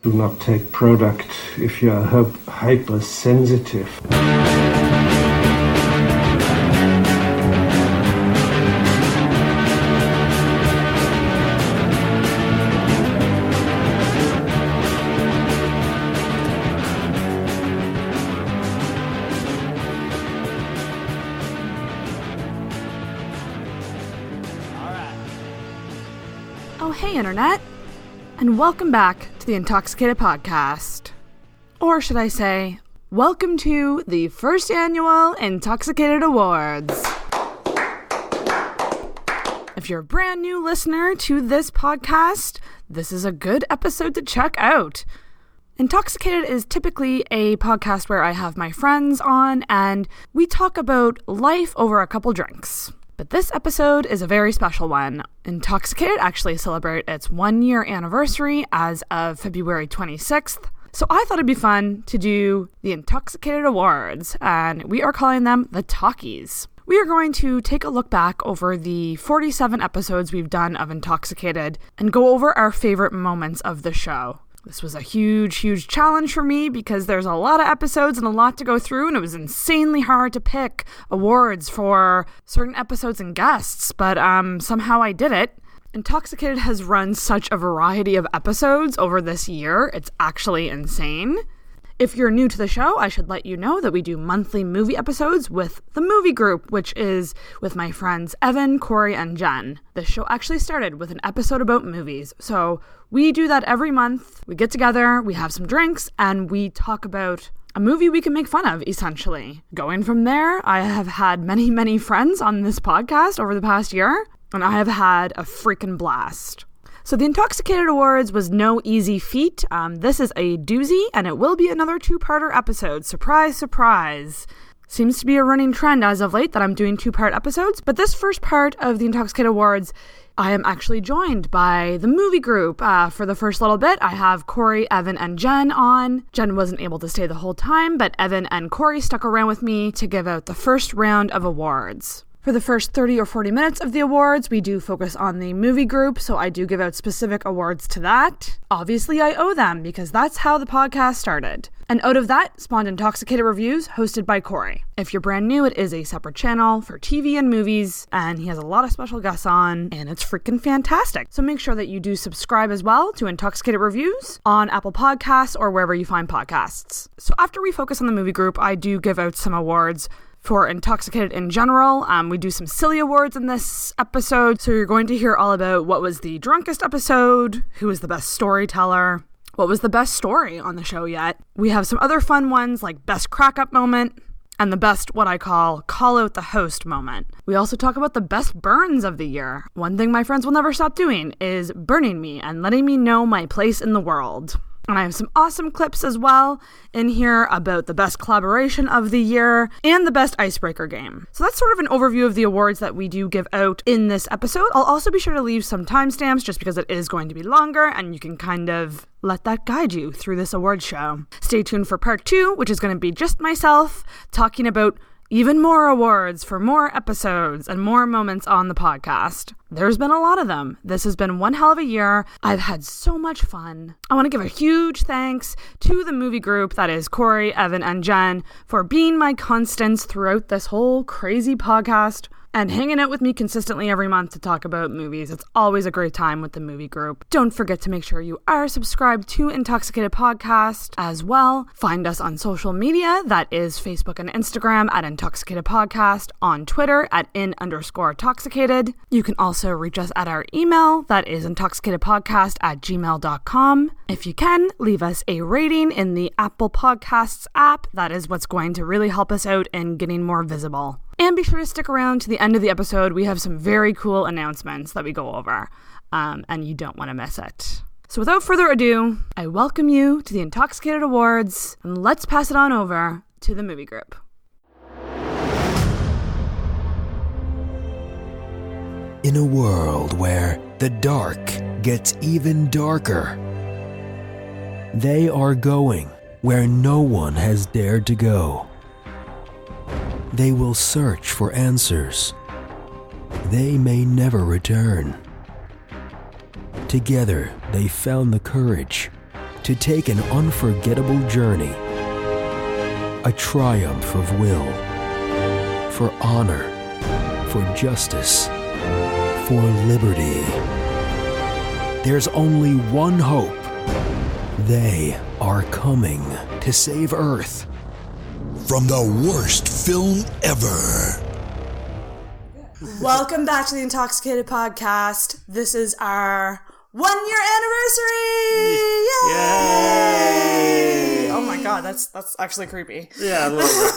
Do not take product if you are hypersensitive. Oh, hey, Internet, and welcome back to the Intoxicated Podcast. Or should I say, welcome to the first annual Intoxicated Awards. If you're a brand new listener to this podcast, this is a good episode to check out. Intoxicated is typically a podcast where I have my friends on and we talk about life over a couple drinks. But this episode is a very special one. Intoxicated actually celebrate its 1-year anniversary as of February 26th. So I thought it'd be fun to do the Intoxicated Awards, and we are calling them the Talkies. We are going to take a look back over the 47 episodes we've done of Intoxicated and go over our favorite moments of the show. This was a huge challenge for me because there's a lot of episodes and a lot to go through, and it was insanely hard to pick awards for certain episodes and guests, but somehow I did it. Intoxicated has run such a variety of episodes over this year, it's actually insane. If you're new to the show, I should let you know that we do monthly movie episodes with the movie group, which is with my friends Evan, Corey, and Jen. This show actually started with an episode about movies, so we do that every month. We get together, we have some drinks, and we talk about a movie we can make fun of, essentially. Going from there, I have had many friends on this podcast over the past year, and I have had a freaking blast. So the Intoxicated Awards was no easy feat. This is a doozy, and it will be another 2-parter episode. Surprise, surprise. Seems to be a running trend as of late that I'm doing 2-part episodes, but this first part of the Intoxicated Awards, I am actually joined by the movie group. For the first little bit, I have Corey, Evan, and Jen on. Jen wasn't able to stay the whole time, but Evan and Corey stuck around with me to give out the first round of awards. For the first 30 or 40 minutes of the awards, we do focus on the movie group, so I do give out specific awards to that. Obviously, I owe them, because that's how the podcast started. And out of that spawned Intoxicated Reviews, hosted by Corey. If you're brand new, it is a separate channel for TV and movies, and he has a lot of special guests on, and it's freaking fantastic. So make sure that you do subscribe as well to Intoxicated Reviews on Apple Podcasts or wherever you find podcasts. So after we focus on the movie group, I do give out some awards for Intoxicated in general. We do some silly awards in this episode, so you're going to hear all about what was the drunkest episode, who was the best storyteller, what was the best story on the show yet. We have some other fun ones like best crack-up moment, and the best, what I call out the host moment. We also talk about the best burns of the year. One thing my friends will never stop doing is burning me and letting me know my place in the world. And I have some awesome clips as well in here about the best collaboration of the year and the best icebreaker game. So that's sort of an overview of the awards that we do give out in this episode. I'll also be sure to leave some timestamps just because it is going to be longer and you can kind of let that guide you through this award show. Stay tuned for part 2, which is going to be just myself talking about even more awards for more episodes and more moments on the podcast. There's been a lot of them. This has been one hell of a year. I've had so much fun. I want to give a huge thanks to the movie group, that is Corey, Evan, and Jen, for being my constants throughout this whole crazy podcast and hanging out with me consistently every month to talk about movies. It's always a great time with the movie group. Don't forget to make sure you are subscribed to Intoxicated Podcast as well. Find us on social media. That is Facebook and Instagram at Intoxicated Podcast, on Twitter at @in_toxicated. You can also reach us at our email. That is intoxicatedpodcast@gmail.com. If you can, leave us a rating in the Apple Podcasts app. That is what's going to really help us out in getting more visible. And be sure to stick around to the end of the episode. We have some very cool announcements that we go over, and you don't want to miss it. So without further ado, I welcome you to the Intoxicated Awards, and let's pass it on over to the movie group. In a world where the dark gets even darker, they are going where no one has dared to go. They will search for answers. They may never return. Together, they found the courage to take an unforgettable journey. A triumph of will, for honor, for justice, for liberty. There's only one hope. They are coming to save Earth. From the worst film ever. Welcome back to the Intoxicated Podcast. This is our 1-year anniversary! Yay! Oh my god, that's actually creepy. Yeah, a little bit.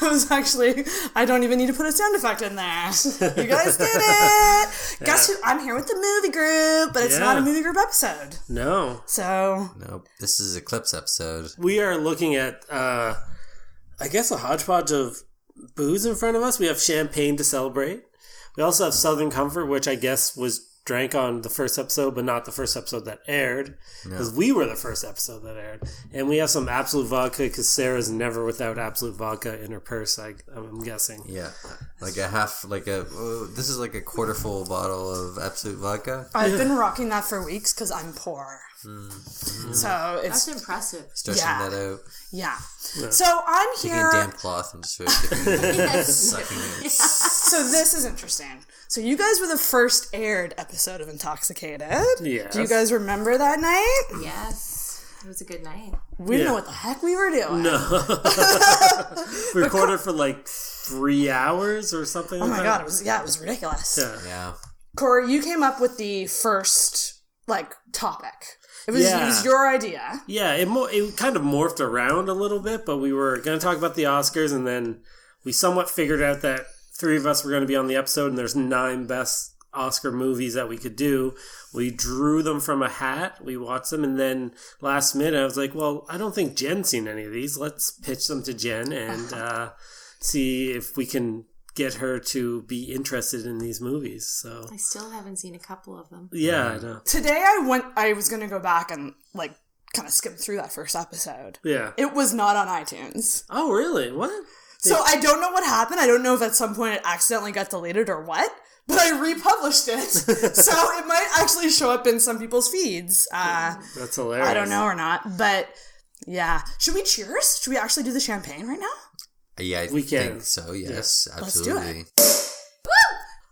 It was actually, I don't even need to put a sound effect in there. You guys did it! Yeah. Guess who? I'm here with the movie group, but it's not a movie group episode. No. So. Nope. This is a Clips episode. We are looking at, I guess, a hodgepodge of booze in front of us. We have champagne to celebrate. We also have Southern Comfort, which I guess was drank on the first episode, but not the first episode that aired, because we were the first episode that aired. And we have some Absolute Vodka, because Sarah's never without Absolute Vodka in her purse, I'm guessing. Yeah, like this is like a quarter full bottle of Absolute Vodka. I've been rocking that for weeks because I'm poor. So it's... That's impressive. Stretching that out. Yeah. So I'm here... Taking a damp cloth and just sucking it. So this is interesting. So you guys were the first aired episode of Intoxicated. Yes. Do you guys remember that night? Yes. It was a good night. We didn't know what the heck we were doing. No. We recorded for like 3 hours or something. Oh my god, it was ridiculous. Yeah. Corey, you came up with the first topic. It was your idea. Yeah, it kind of morphed around a little bit, but we were going to talk about the Oscars, and then we somewhat figured out that 3 of us were going to be on the episode, and there's 9 best Oscar movies that we could do. We drew them from a hat, we watched them, and then last minute I was like, well, I don't think Jen's seen any of these. Let's pitch them to Jen and see if we can get her to be interested in these movies. So I still haven't seen a couple of them. Yeah, I know. Today I was going to go back and kind of skim through that first episode. Yeah. It was not on iTunes. Oh, really? What? So I don't know what happened. I don't know if at some point it accidentally got deleted or what, but I republished it. So it might actually show up in some people's feeds. That's hilarious. I don't know or not, but yeah. Should we cheers? Should we actually do the champagne right now? Yeah, we can. think so, yes. Absolutely. Let's do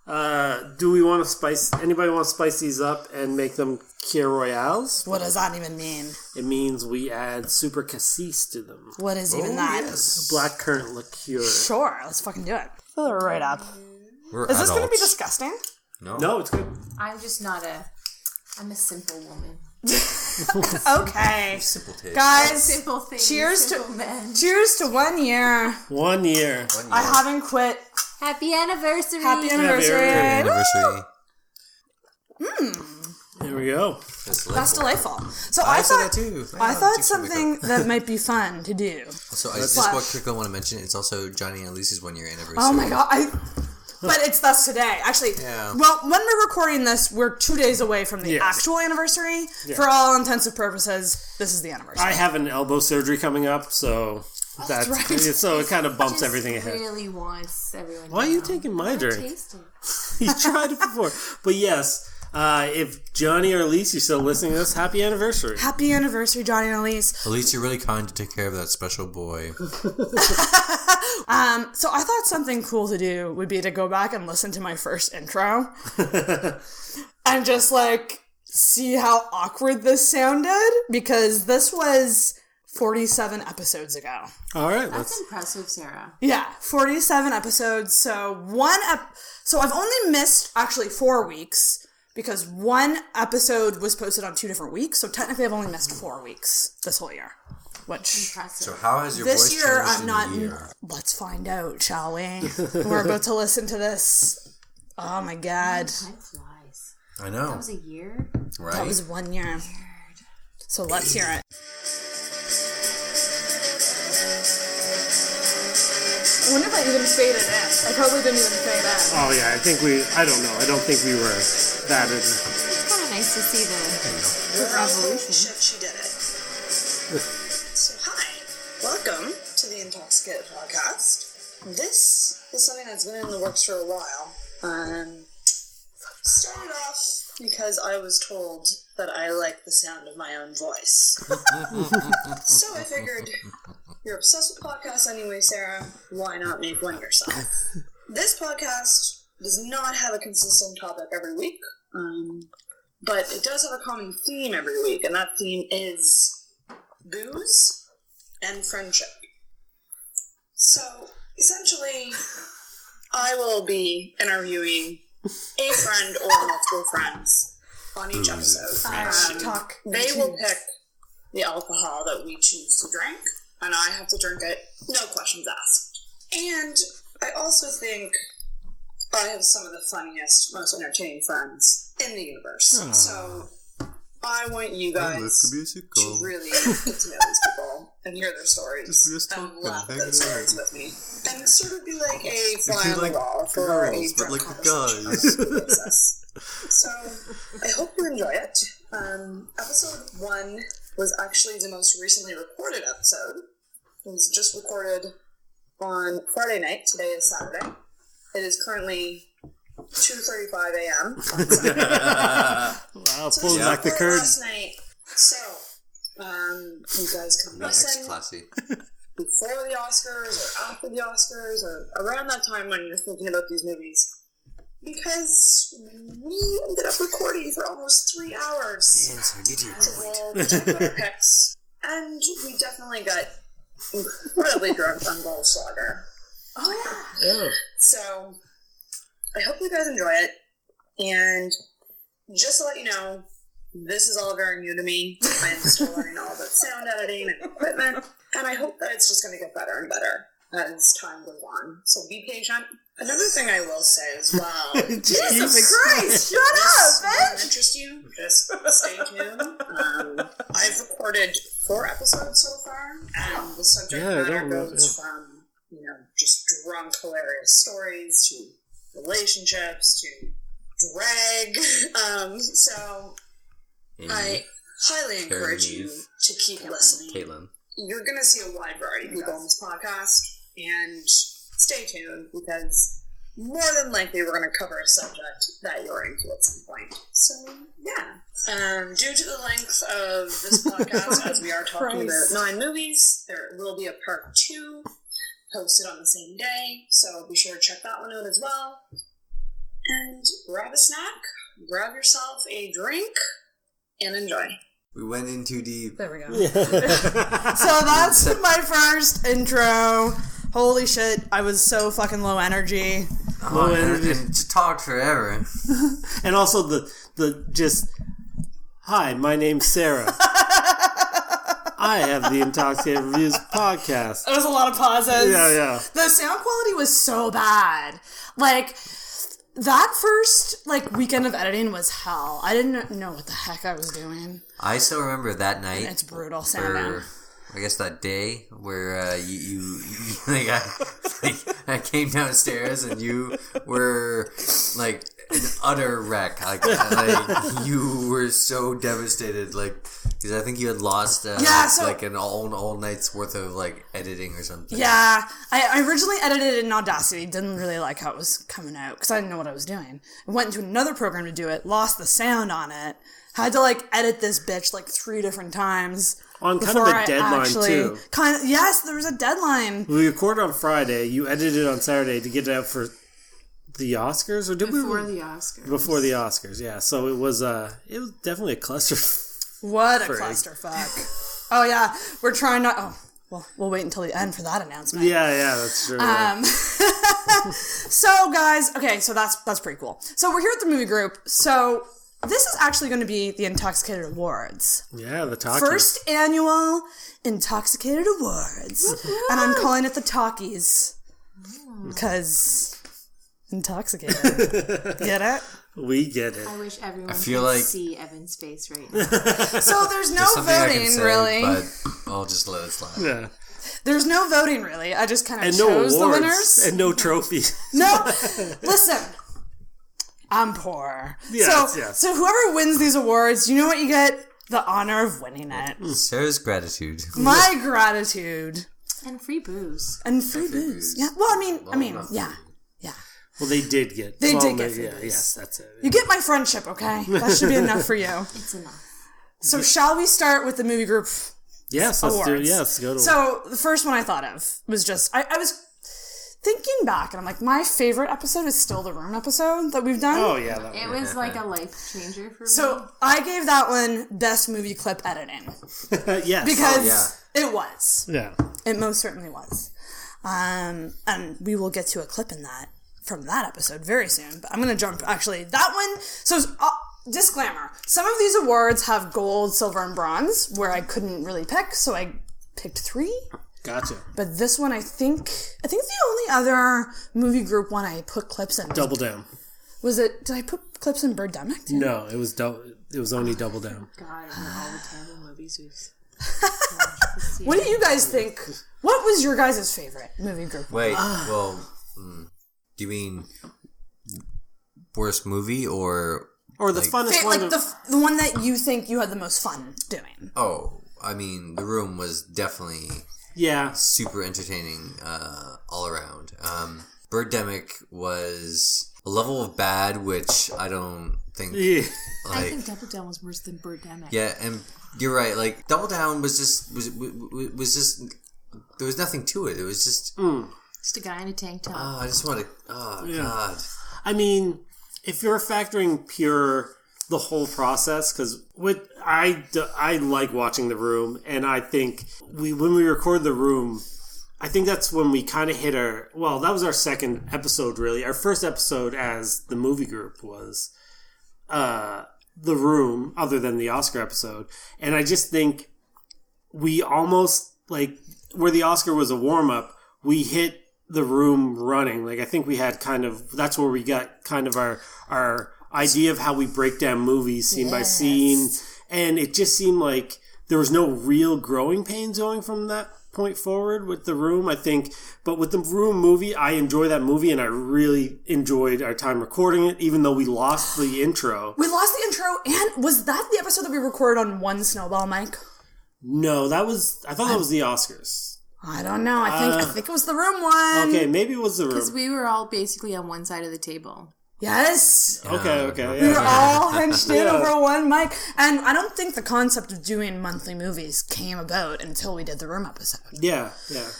it. Do we want to anybody want to spice these up and make them Kir Royales? What does that even mean? It means we add super cassis to them. What is even that? Yes. Black currant liqueur. Sure, let's fucking do it. Fill it right up. We're Is this going to be adults. disgusting? No, it's good. I'm just I'm a simple woman. Okay. Simple taste. Guys, Simple things. cheers simple men. cheers to 1 year. 1 year. I haven't quit. Happy anniversary. Happy anniversary. Happy anniversary. There we go. That's delightful. So I I said thought that too. I thought something that might be fun to do. So I just quickly want to mention it's also Johnny and Lisa's 1 year anniversary. Oh my god! But that's today. Actually, well, when we're recording this, we're 2 days away from the actual anniversary. Yeah. For all intents and purposes, this is the anniversary. I have an elbow surgery coming up, so that's right. So it kind of bumps everything ahead. Really wants everyone. Why are you taking my drink? You tried it before, but yes. If Johnny or Elise, you're still listening to this, happy anniversary. Happy anniversary, Johnny and Elise. Elise, you're really kind to take care of that special boy. So I thought something cool to do would be to go back and listen to my first intro and just see how awkward this sounded, because this was 47 episodes ago. All right. That's impressive, Sarah. Yeah, 47 episodes. So so I've only missed actually 4 weeks, because one episode was posted on 2 different weeks. So technically I've only missed 4 weeks this whole year. Which impressive. So how has your this voice year changed I'm not. in a year? Let's find out, shall we? We're about to listen to this. Oh my god! Time flies. I know. That was a year. Right. That was 1 year. Weird. So let's hear it. I wonder if I even faded in. I probably didn't even fade in. Oh yeah, I don't know. I don't think we were that. It's kind of nice to see the revolution. She did it. So hi, welcome to the Intoxicated Podcast. This is something that's been in the works for a while. Started off because because I was told that I like the sound of my own voice. So I figured, you're obsessed with podcasts anyway, Sarah. Why not make one yourself? This podcast does not have a consistent topic every week, but it does have a common theme every week, and that theme is booze and friendship. So, essentially, I will be interviewing a friend or multiple friends on each episode. They will pick the alcohol that we choose to drink, and I have to drink it, no questions asked. And I also think I have some of the funniest, most entertaining friends in the universe. So I want you guys to really get to know these people and hear their stories and laugh at their stories with me. And sort of be like a fly on the wall for a drunk conversation on a basis. So I hope you enjoy it. Episode 1 was actually the most recently recorded episode. It was just recorded on Friday night. Today is Saturday. It is currently 2:35 a.m. Wow, pulling back the curtain. Last night. So, you guys can listen before the Oscars or after the Oscars or around that time when you're thinking about these movies. Because we ended up recording for almost 3 hours. We'll talk about our picks. And we definitely got incredibly drunk on Goldschlager. Oh, yeah. So, I hope you guys enjoy it. And just to let you know, this is all very new to me. I am still learning all about sound editing and equipment. And I hope that it's just going to get better and better as time goes on. So be patient. Another thing I will say as well. Jesus Christ! Shut up, bitch! Interest you? Just stay tuned. I've recorded 4 episodes so far, and the subject matter goes from just drunk, hilarious stories to relationships to drag. So I highly encourage you to keep listening. Caitlin. You're going to see a wide variety of people on this podcast, and stay tuned because more than likely we're going to cover a subject that you're into at some point. So, yeah. Due to the length of this podcast, as we are talking about 9 movies, there will be a part 2 posted on the same day, so be sure to check that one out as well. And grab a snack, grab yourself a drink, and enjoy. We went in too deep. There we go. So that's my first intro. Holy shit, I was so fucking low energy. Low energy. And just talked forever. And also the just, hi, my name's Sarah. I have the Intoxicated Reviews podcast. There was a lot of pauses. Yeah. The sound quality was so bad. Like, that first, weekend of editing was hell. I didn't know what the heck I was doing. I still remember that night. It's brutal sounding. I guess that day where I came downstairs and you were like an utter wreck. Like you were so devastated, because I think you had lost an all night's worth of editing or something. Yeah, I originally edited it in Audacity. Didn't really like how it was coming out because I didn't know what I was doing. I went into another program to do it. Lost the sound on it. Had to edit this bitch 3 different times. On kind of a deadline, too. Yes, there was a dedeadline. We recorded on Friday. You edited on Saturday to get it out for the Oscars? Or did Before the Oscars. Before the Oscars, yeah. So it was definitely a cluster. What a clusterfuck. Oh, yeah. We're trying not... Oh, well, we'll wait until the end for that announcement. Yeah, that's true. So, guys... Okay, so that's pretty cool. So we're here at the movie group. So... This is actually going to be the Intoxicated Awards. Yeah, the Talkies. First annual Intoxicated Awards. And I'm calling it the Talkies. Because intoxicated. Get it? We get it. I wish everyone could see Evan's face right now. So there's no voting, really. But I'll just let it slide. Yeah. There's no voting, really. I just kind of chose the winners. And no trophies. No. Listen. I'm poor. Yes. So whoever wins these awards, you know what you get? The honor of winning it. Sarah's gratitude. My gratitude. And free booze. And free booze. Yeah. Well, I mean, yeah. Well, they did get. They well, did get freebies. Yeah, yes, that's it. You get my friendship, okay? That should be enough for you. It's enough. So shall we start with the movie group Yes, awards? let's do it. Yes, let's go to So the first one I thought of was just, I was thinking back, and I'm like, my favorite episode is still the Room episode that we've done. Oh, yeah. It was like a life changer for me. So I gave that one best movie clip editing. Yes. Because it was. Yeah. It most certainly was. And we will get to a clip from that episode very soon. But I'm going to jump, actually, that one. So, disclaimer. Some of these awards have gold, silver, and bronze, where I couldn't really pick, so I picked 3. Gotcha. But this one, I think the only other movie group one I put clips in. Double Down. Did I put clips in Birdemic too? No, it was only Double Down. God, I know all the terrible movies we've What do you guys think? What was your guys' favorite movie group? Wait, well, do you mean worst movie or the funnest one? Like the one that you think you had the most fun doing. Oh, I mean, The Room was definitely super entertaining all around. Birdemic was a level of bad which I don't think. Yeah. I think Double Down was worse than Birdemic. Yeah, and you're right. Like Double Down was just there was nothing to it. It was just Just a guy in a tank top. I just want to. Oh God. I mean, if you're factoring the whole process, because I like watching The Room, and I think when we record The Room, I think that's when we kind of hit that was our second episode, really. Our first episode as the movie group was The Room, other than the Oscar episode. And I just think we almost, like, where the Oscar was a warm-up, we hit The Room running. Like, I think we had that's where we got kind of our idea of how we break down movies scene by scene. And it just seemed like there was no real growing pains going from that point forward with The Room, I think. But with the Room movie, I enjoy that movie, and I really enjoyed our time recording it, even though we lost the intro. We lost the intro, and was that the episode that we recorded on one snowball mic? No, I thought that was the Oscars. I don't know. I think it was the Room one. Okay, maybe it was The Room. Because we were all basically on one side of the table. Yes. Okay. We were all hunched in over one mic. And I don't think the concept of doing monthly movies came about until we did the Room episode. Yeah.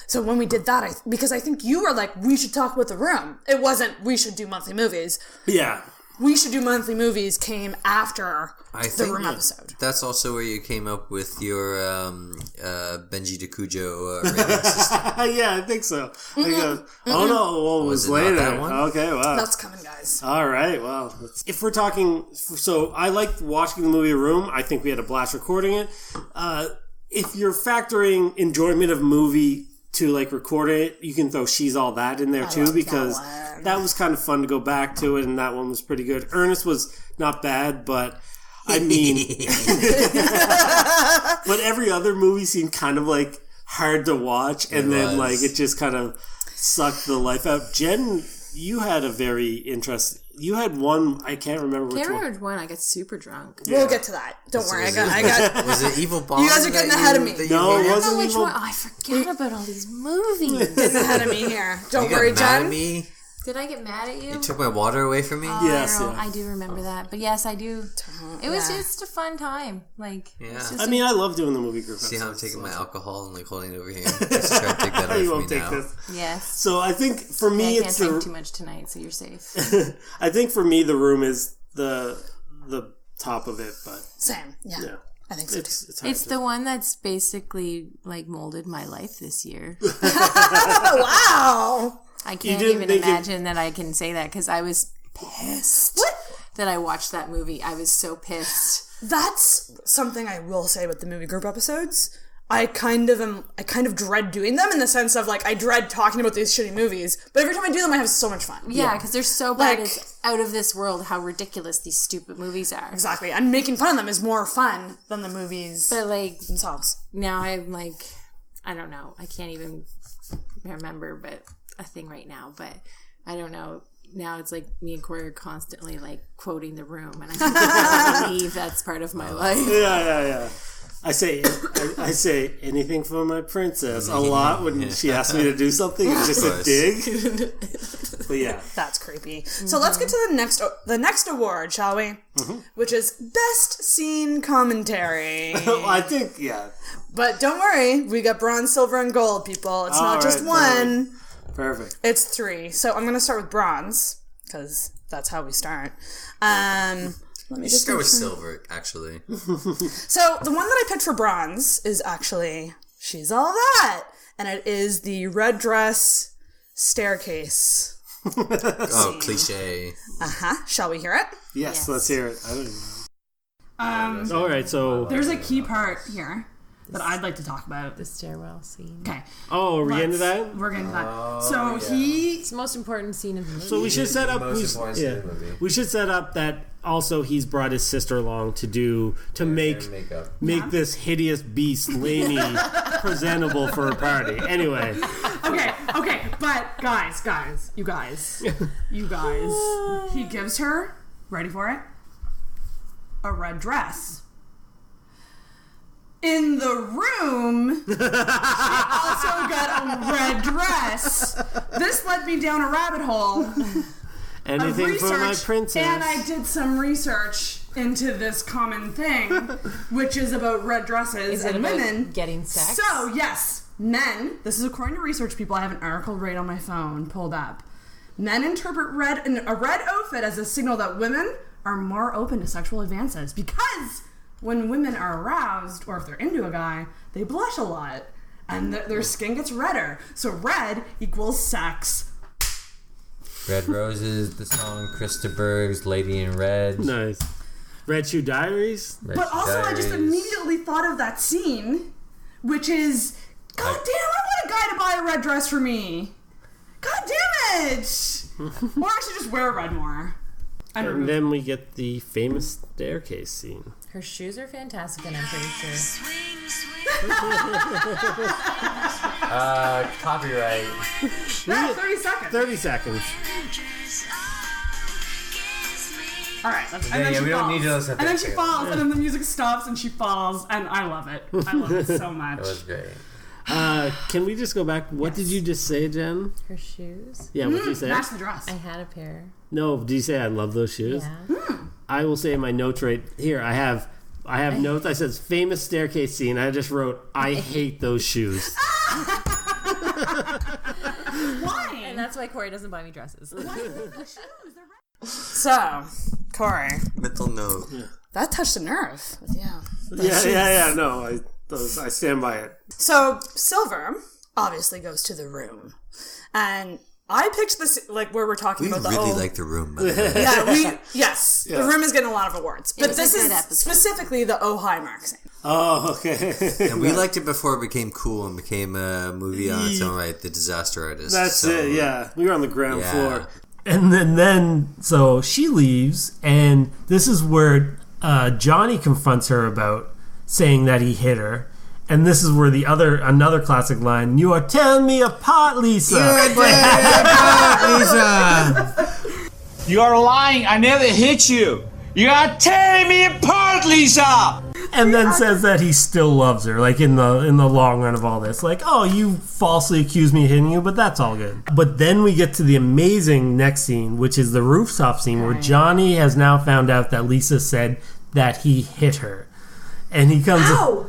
So when we did that, because I think you were like, we should talk about The Room. It wasn't, we should do monthly movies. Yeah. We should do monthly movies came after the Room episode. That's also where you came up with your Benji DeCujo rating system. Yeah, I think so. Oh no, it was later. That one? Okay, wow. That's coming, guys. All right, well, if we're talking, so I liked watching the movie Room. I think we had a blast recording it. If you're factoring enjoyment of movie to like recording it, you can throw She's All That in there too, because that was kind of fun to go back to it, and that one was pretty good. Ernest was not bad, but I mean, but every other movie seemed kind of like hard to watch, and then like it just kind of sucked the life out. Jen, you had a very interesting. You had one. I can't remember which one. I got super drunk. Yeah. We'll get to that. Don't worry. I got. Was it Evil Bomb? You guys are getting ahead of me. No, it wasn't which Evil. one. Oh, I forget about all these movies. Getting ahead of me here. Don't worry, Jen. Mad Jen. at me? Did I get mad at you? You took my water away from me? Yes, I do remember that. But yes, I do. It was just a fun time. Like, I mean, I love doing the movie group. See how I'm taking my alcohol and like holding it over here? Just try to take that away You from won't me take now. this. Yes. So I think for me, I can't it's drink too much tonight, so you're safe. I think for me, The Room is the top of it, but Same. Yeah. I think so too. It's the one that's basically like molded my life this year. Wow. I can't even imagine that I can say that because I was pissed that I watched that movie. I was so pissed. That's something I will say about the movie group episodes. I kind of dread doing them in the sense of like I dread talking about these shitty movies, but every time I do them I have so much fun. Yeah, because they're so bad. It's out of this world how ridiculous these stupid movies are. Exactly. And making fun of them is more fun than the movies but like themselves. Now I'm like, I don't know. I can't even remember but a thing right now, but I don't know. Now it's like me and Corey are constantly like quoting The Room, and I can't believe that's part of my life. Yeah. I say anything for my princess a lot when she asks me to do something. It's just a dig. But yeah, that's creepy. So let's get to the next award, shall we? Which is Best Scene Commentary. I think But don't worry, we got bronze, silver, and gold, people. It's not just one. Perfect. It's 3. So I'm going to start with bronze because that's how we start. Let me just go with silver, actually. So the one that I picked for bronze is actually She's All That, and it is the red dress staircase. Cliche. Shall we hear it? Yes, let's hear it. I don't know. All right, so there's a key part here that I'd like to talk about. The stairwell scene. Okay. Oh, are we getting to that? We're getting to that. So it's the most important scene of the movie. So we should set up. We should set up that. Also, he's brought his sister along to make this hideous beast Lainey presentable for a party. Anyway. Okay, but guys, you guys, he gives her, ready for it, a red dress. In the room, she also got a red dress. This led me down a rabbit hole. Anything for my princess. And I did some research into this common thing, which is about red dresses and women getting sex. So, yes, men, this is according to research people, I have an article right on my phone pulled up. Men interpret a red outfit as a signal that women are more open to sexual advances because when women are aroused, or if they're into a guy, they blush a lot and their skin gets redder. So red equals sex. Red Roses, the song, Krista Berg's Lady in Red. Nice. Red Shoe Diaries. I just immediately thought of that scene, which is, God damn, I want a guy to buy a red dress for me. God damn it. Or I should just wear red more. And then we get the famous staircase scene. Her shoes are fantastic, and I'm pretty sure. Copyright. 30 seconds. 30 seconds. All right. We don't need to listen to and then she falls, and then the music stops, and she falls, and I love it. I love it so much. That was great. Can we just go back? What did you just say, Jen? Her shoes. Yeah, what did you say? Match the dress. I had a pair. No, did you say I love those shoes? Yeah. I will say in my notes right here, I have notes. I said famous staircase scene. I just wrote, I hate those shoes. Why? And that's why Corey doesn't buy me dresses. So, Corey. Mental note. Yeah. That touched a nerve. Yeah. No, I stand by it. So, Silver obviously goes to the room. And I picked this, like, where we're talking about the really like the room, by the way. Yes. The room is getting a lot of awards. But this is specifically the Oh Hi Mark scene. Oh, okay. And we liked it before it became cool and became a movie on its own right, The Disaster Artist. That's it, yeah. We were on the ground floor. And then, so she leaves, and this is where Johnny confronts her about saying that he hit her. And this is where another classic line, "You are tearing me apart, Lisa." You are tearing me apart, Lisa. You are lying. I never hit you. You are tearing me apart, Lisa. And then says that he still loves her, like in the long run of all this. Like, oh, you falsely accused me of hitting you, but that's all good. But then we get to the amazing next scene, which is the rooftop scene, where Johnny has now found out that Lisa said that he hit her. And he comes... How?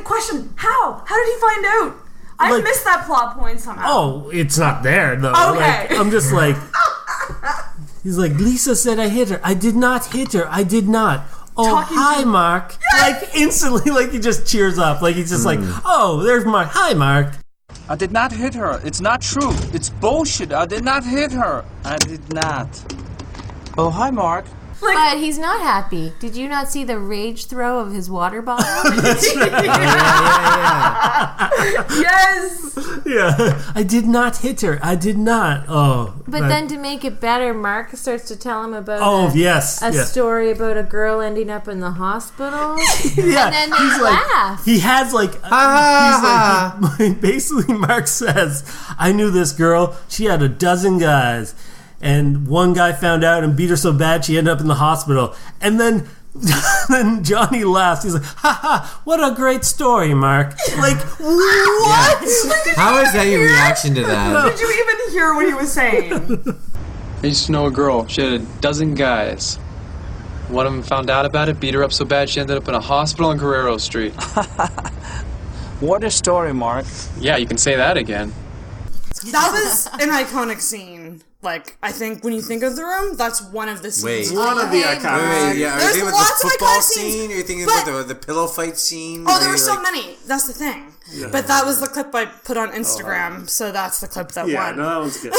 Question, how? How did he find out? I missed that plot point somehow. Oh, it's not there, though. Okay. Like, I'm just like... He's like, Lisa said I hit her. I did not hit her. I did not. Oh, hi, Mark. Yes! Like, instantly, like, he just cheers up. Like, he's just like, oh, there's Mark. Hi, Mark. I did not hit her. It's not true. It's bullshit. I did not hit her. I did not. Oh, hi, Mark. But he's not happy. Did you not see the rage throw of his water bottle? That's right. Yes. Yeah. I did not hit her. I did not. Oh. But then to make it better, Mark starts to tell him about a story about a girl ending up in the hospital. Yeah. And then they laugh. He has basically Mark says, I knew this girl. She had a dozen guys. And one guy found out and beat her so bad she ended up in the hospital. And then Then Johnny laughs. He's like, "Ha ha! What a great story, Mark!" Like, what? Yeah. How is that your reaction to that? Did you even hear what he was saying? I used to know a girl. She had a dozen guys. One of them found out about it, beat her up so bad she ended up in a hospital on Guerrero Street. What a story, Mark. Yeah, you can say that again. That was an iconic scene. Like, I think when you think of The Room, that's one of the scenes. Wait, one of the iconic scenes. Yeah, are you thinking about the football scene? Are you thinking about the pillow fight scene? Oh, there were so many. That's the thing. Yeah. But that was the clip I put on Instagram, so that's the clip that won. Yeah, no, that one's good.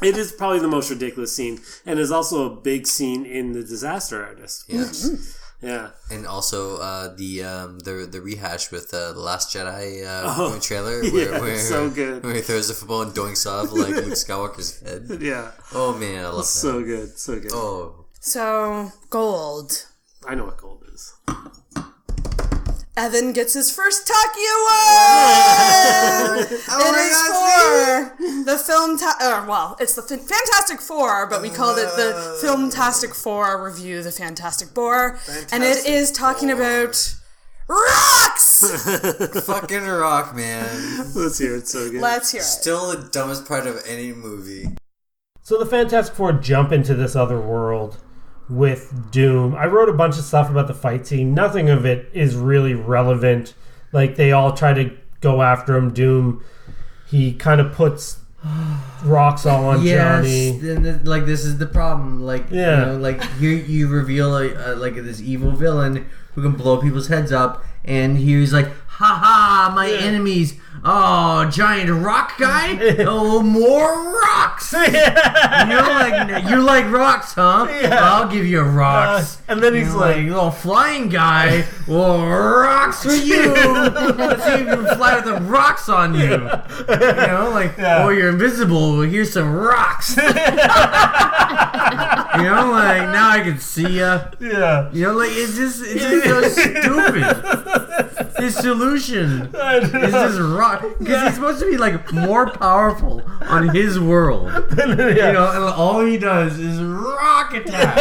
It is probably the most ridiculous scene, and is also a big scene in The Disaster Artist. Yes. Mm-hmm. Yeah. And also the rehash with the Last Jedi trailer where so good. Where he throws the football and doinks off like Luke Skywalker's head. Yeah. Oh man, I love that. So good. So good. Oh. So, gold. I know what gold is. Evan gets his first Talkie Award! It is for the film... it's the Fantastic Four, but we called it the Filmtastic Four review, The Fantastic Four. And it is talking about... rocks! Fucking rock, man. Let's hear it. So good. Let's hear it. Still the dumbest part of any movie. So the Fantastic Four jump into this other world with Doom. I wrote a bunch of stuff about the fight scene. Nothing of it is really relevant. Like, they all try to go after him. Doom, he kind of puts rocks all on Johnny. And like, this is the problem. Like, yeah. You know, like, here you reveal like this evil villain who can blow people's heads up, and he's like, "Ha ha, my enemies! Oh, giant rock guy! Oh, more rocks! You like rocks, huh? Yeah. I'll give you rocks." And then he's like, "Oh, flying guy! Well, rocks for you! Let's see if you can fly with the rocks on you. You know, like, oh, you're invisible. Well, here's some rocks. You know, like, now I can see ya. Yeah. You know, like, it's just so stupid. His solution is just rock, because he's supposed to be like more powerful on his world. You know, and all he does is rock attack.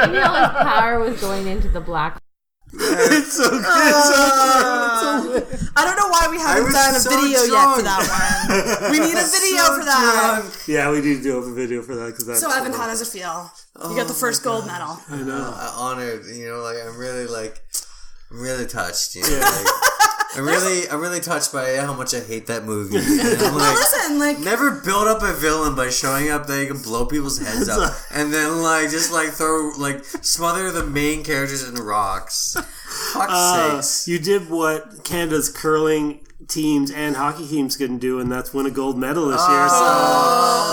Maybe all his power was going into the black. It's so good. I don't know why we haven't done a video yet for that one. We need a video for that. Yeah, we need to do a video for that. Cause so Evan, how does it feel? You got the first gold medal. I know. Honored. You know, like, I'm really touched. You know, like, I'm really touched by how much I hate that movie. And I'm like, listen, like, never build up a villain by showing up that you can blow people's heads up, and then smother the main characters in rocks. Fuck's sakes. You did what Canada's curling teams and hockey teams couldn't do, and that's win a gold medal this year. So.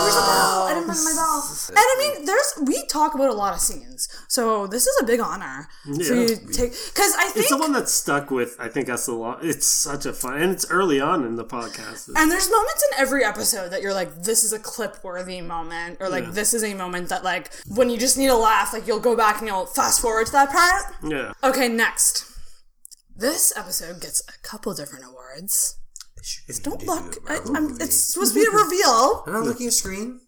Where's the bell? I didn't bring my bell. And I mean, we talk about a lot of scenes, so this is a big honor. Yeah. So you take, because I think it's the one that stuck with, I think, us a lot. It's such a fun, and it's early on in the podcast. And there's moments in every episode that you're like, this is a clip-worthy moment, or like, this is a moment that, like, when you just need a laugh, like, you'll go back and you'll fast forward to that part. Yeah. Okay, next. This episode gets a couple different awards. Don't look. It's supposed to be a reveal. I'm not looking at screen.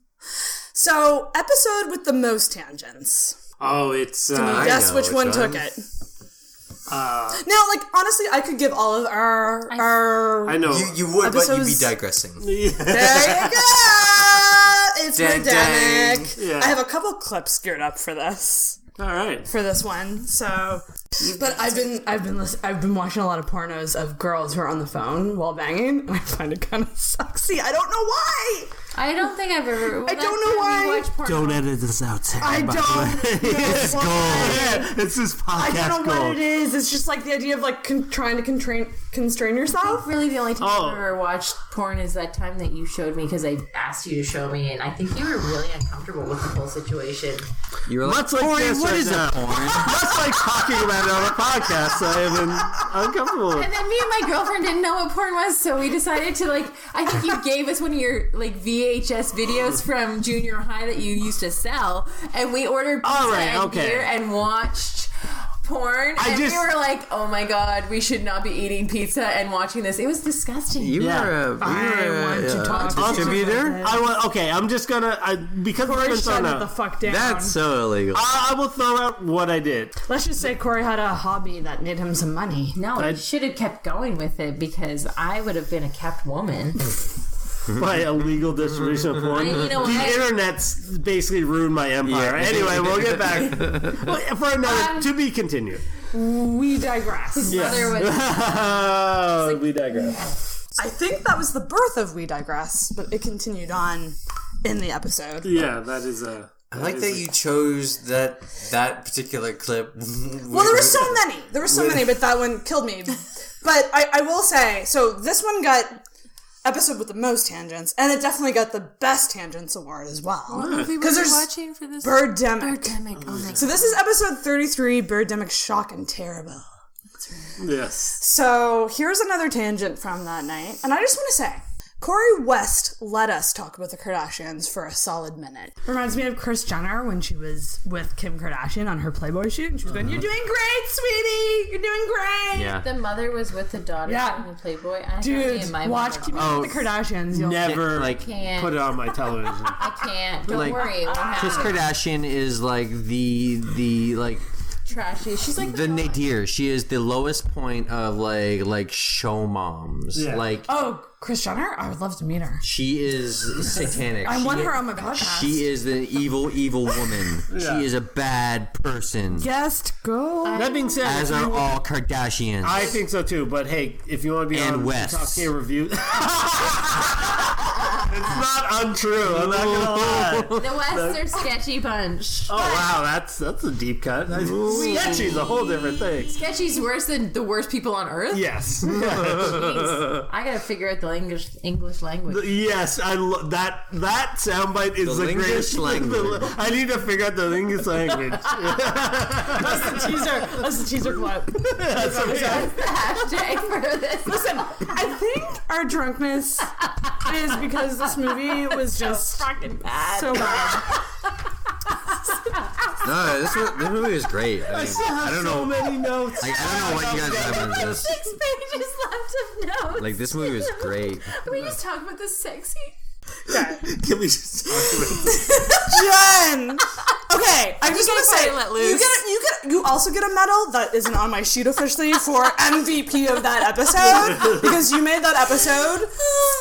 So, episode with the most tangents. Oh, it's... Can you guess which one took it? Now, like, honestly, I could give all of our I know. You would, episodes. but you'd be digressing. There you go! It's pandemic. Yeah. I have a couple clips geared up for this. All right. For this one, so, but I've been watching a lot of pornos of girls who are on the phone while banging, and I find it kind of sexy. I don't know why. I don't think I've ever. I don't know why. Don't edit this out, Sarah. I don't know. It's gold. It's this podcast. I don't know what it is. It's just like the idea of like trying to constrain yourself. Really, the only time I've ever watched porn is that time that you showed me because I asked you to show me, and I think you were really uncomfortable with the whole situation. You were like, much like this what right is now. a porn? Much like talking about it on the podcast, I have been uncomfortable. And then me and my girlfriend didn't know what porn was, so we decided to, like, I think you gave us one of your, like, VHS videos from junior high that you used to sell, and we ordered pizza and beer and watched porn, and we were like, "Oh my god, we should not be eating pizza and watching this." It was disgusting. You were a distributor. I'm just gonna because Corey shut it the fuck down. That's so illegal. I will throw out what I did. Let's just say Corey had a hobby that made him some money. No, I should have kept going with it because I would have been a kept woman. By illegal distribution of porn. The internet's basically ruined my empire. Yeah. Anyway, we'll get back for another to be continued. We digress. We digress. I think that was the birth of We Digress, but it continued on in the episode. Yeah, that is a... I like that you chose that particular clip. Well, there were so many. But that one killed me. But I will say, so this one got episode with the most tangents, and it definitely got the best tangents award as well. What movie were you watching for this? Birdemic. Oh my God. So this is episode 33, Birdemic, Shock and Terrible. That's right. Yes. So here's another tangent from that night, and I just want to say, Corey West let us talk about the Kardashians for a solid minute. Reminds me of Kris Jenner when she was with Kim Kardashian on her Playboy shoot, and she was going, "You're doing great, sweetie! You're doing great!" Yeah. The mother was with the daughter in the Playboy. Dude, watch Keeping Up with the Kardashians. You'll Never can't. Put it on my television. I can't. Don't worry. Kris Kardashian is like the trashy. She's like the nadir. She is the lowest point of like show moms. Yeah. Kris Jenner? I would love to meet her. She is satanic. I want her on my podcast. She is the evil woman. Yeah. She is a bad person. Guest go. That being said, as are all Kardashians. I think so too. But hey, if you want to be on Intoxicated Review, it's not untrue. I'm not gonna lie. The Wests are sketchy bunch. Oh wow, that's a deep cut. Sketchy's a whole different thing. Sketchy's worse than the worst people on earth. Yes. Jeez. I gotta figure out the English language. Yes, that soundbite is the greatest language. I need to figure out the English language. That's the teaser clip. That's the hashtag for this. Listen, I think our drunkenness is because this movie was just fucking bad. So bad. No, this movie is great. I don't know. So many notes. I don't know what you guys have on this. 6 pages left of notes. Like, this movie was great. Can we just talk about the sexy? Yeah. Can we just talk about Jen! Okay, I just want to say, let loose. you also get a medal that isn't on my sheet officially for MVP of that episode, because you made that episode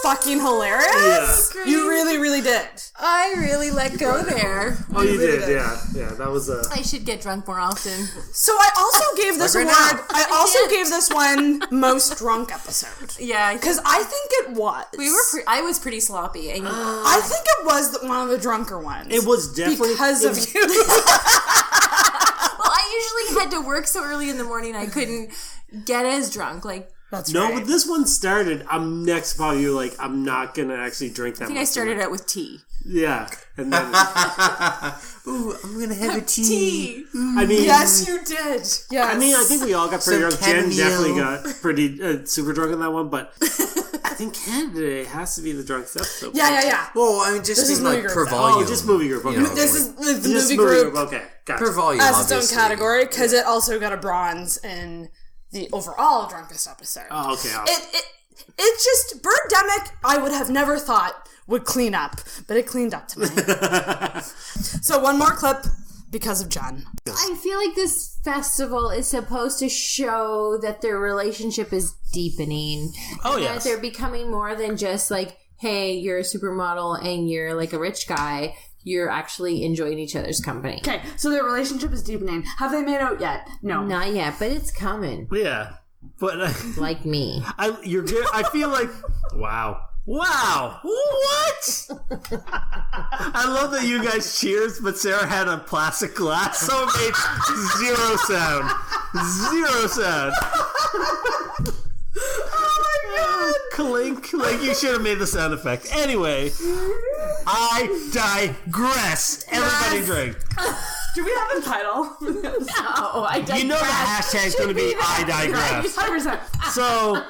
fucking hilarious. Yeah. You really, really did. I really let go there. Oh, you did, yeah. That was a. I should get drunk more often. So I also gave this award. I also gave this one most drunk episode. Yeah, because I think it was. I was pretty sloppy. And I think it was one of the drunker ones. It was definitely because of you. Well, I usually had to work so early in the morning I couldn't get as drunk. That's no, right. but this one started. I'm next part. You're like, I'm not gonna actually drink that. I think I started out with tea. Yeah, and then ooh, I'm gonna have a tea. I mean, yes, you did. Yes. I mean, I think we all got pretty drunk. Jen definitely got pretty super drunk on that one, but I think Canada has to be the drunkest episode. Yeah. Well, I mean, just mean like per volume. Oh, just movie group. Okay. This is the movie group. Okay, gotcha. Per volume, as its own category, because it also got a bronze in the overall drunkest episode. Oh, okay. It's just Birdemic. I would have never thought would clean up, but it cleaned up tonight. So one more clip because of Jen. I feel like this festival is supposed to show that their relationship is deepening. Oh, yes. yes. That they're becoming more than just like, hey, you're a supermodel and you're like a rich guy. You're actually enjoying each other's company. Okay, so their relationship is deepening. Have they made out yet? No. Not yet, but it's coming. Yeah. But like me. You're good. I feel like wow. What? I love that you guys cheers, but Sarah had a plastic glass, so it made zero sound. Oh my god! Clink. Like you should have made the sound effect. Anyway, I digress. Everybody drink. Do we have a title? No, I digress. You know the hashtag's going to be I digress. 100%. So,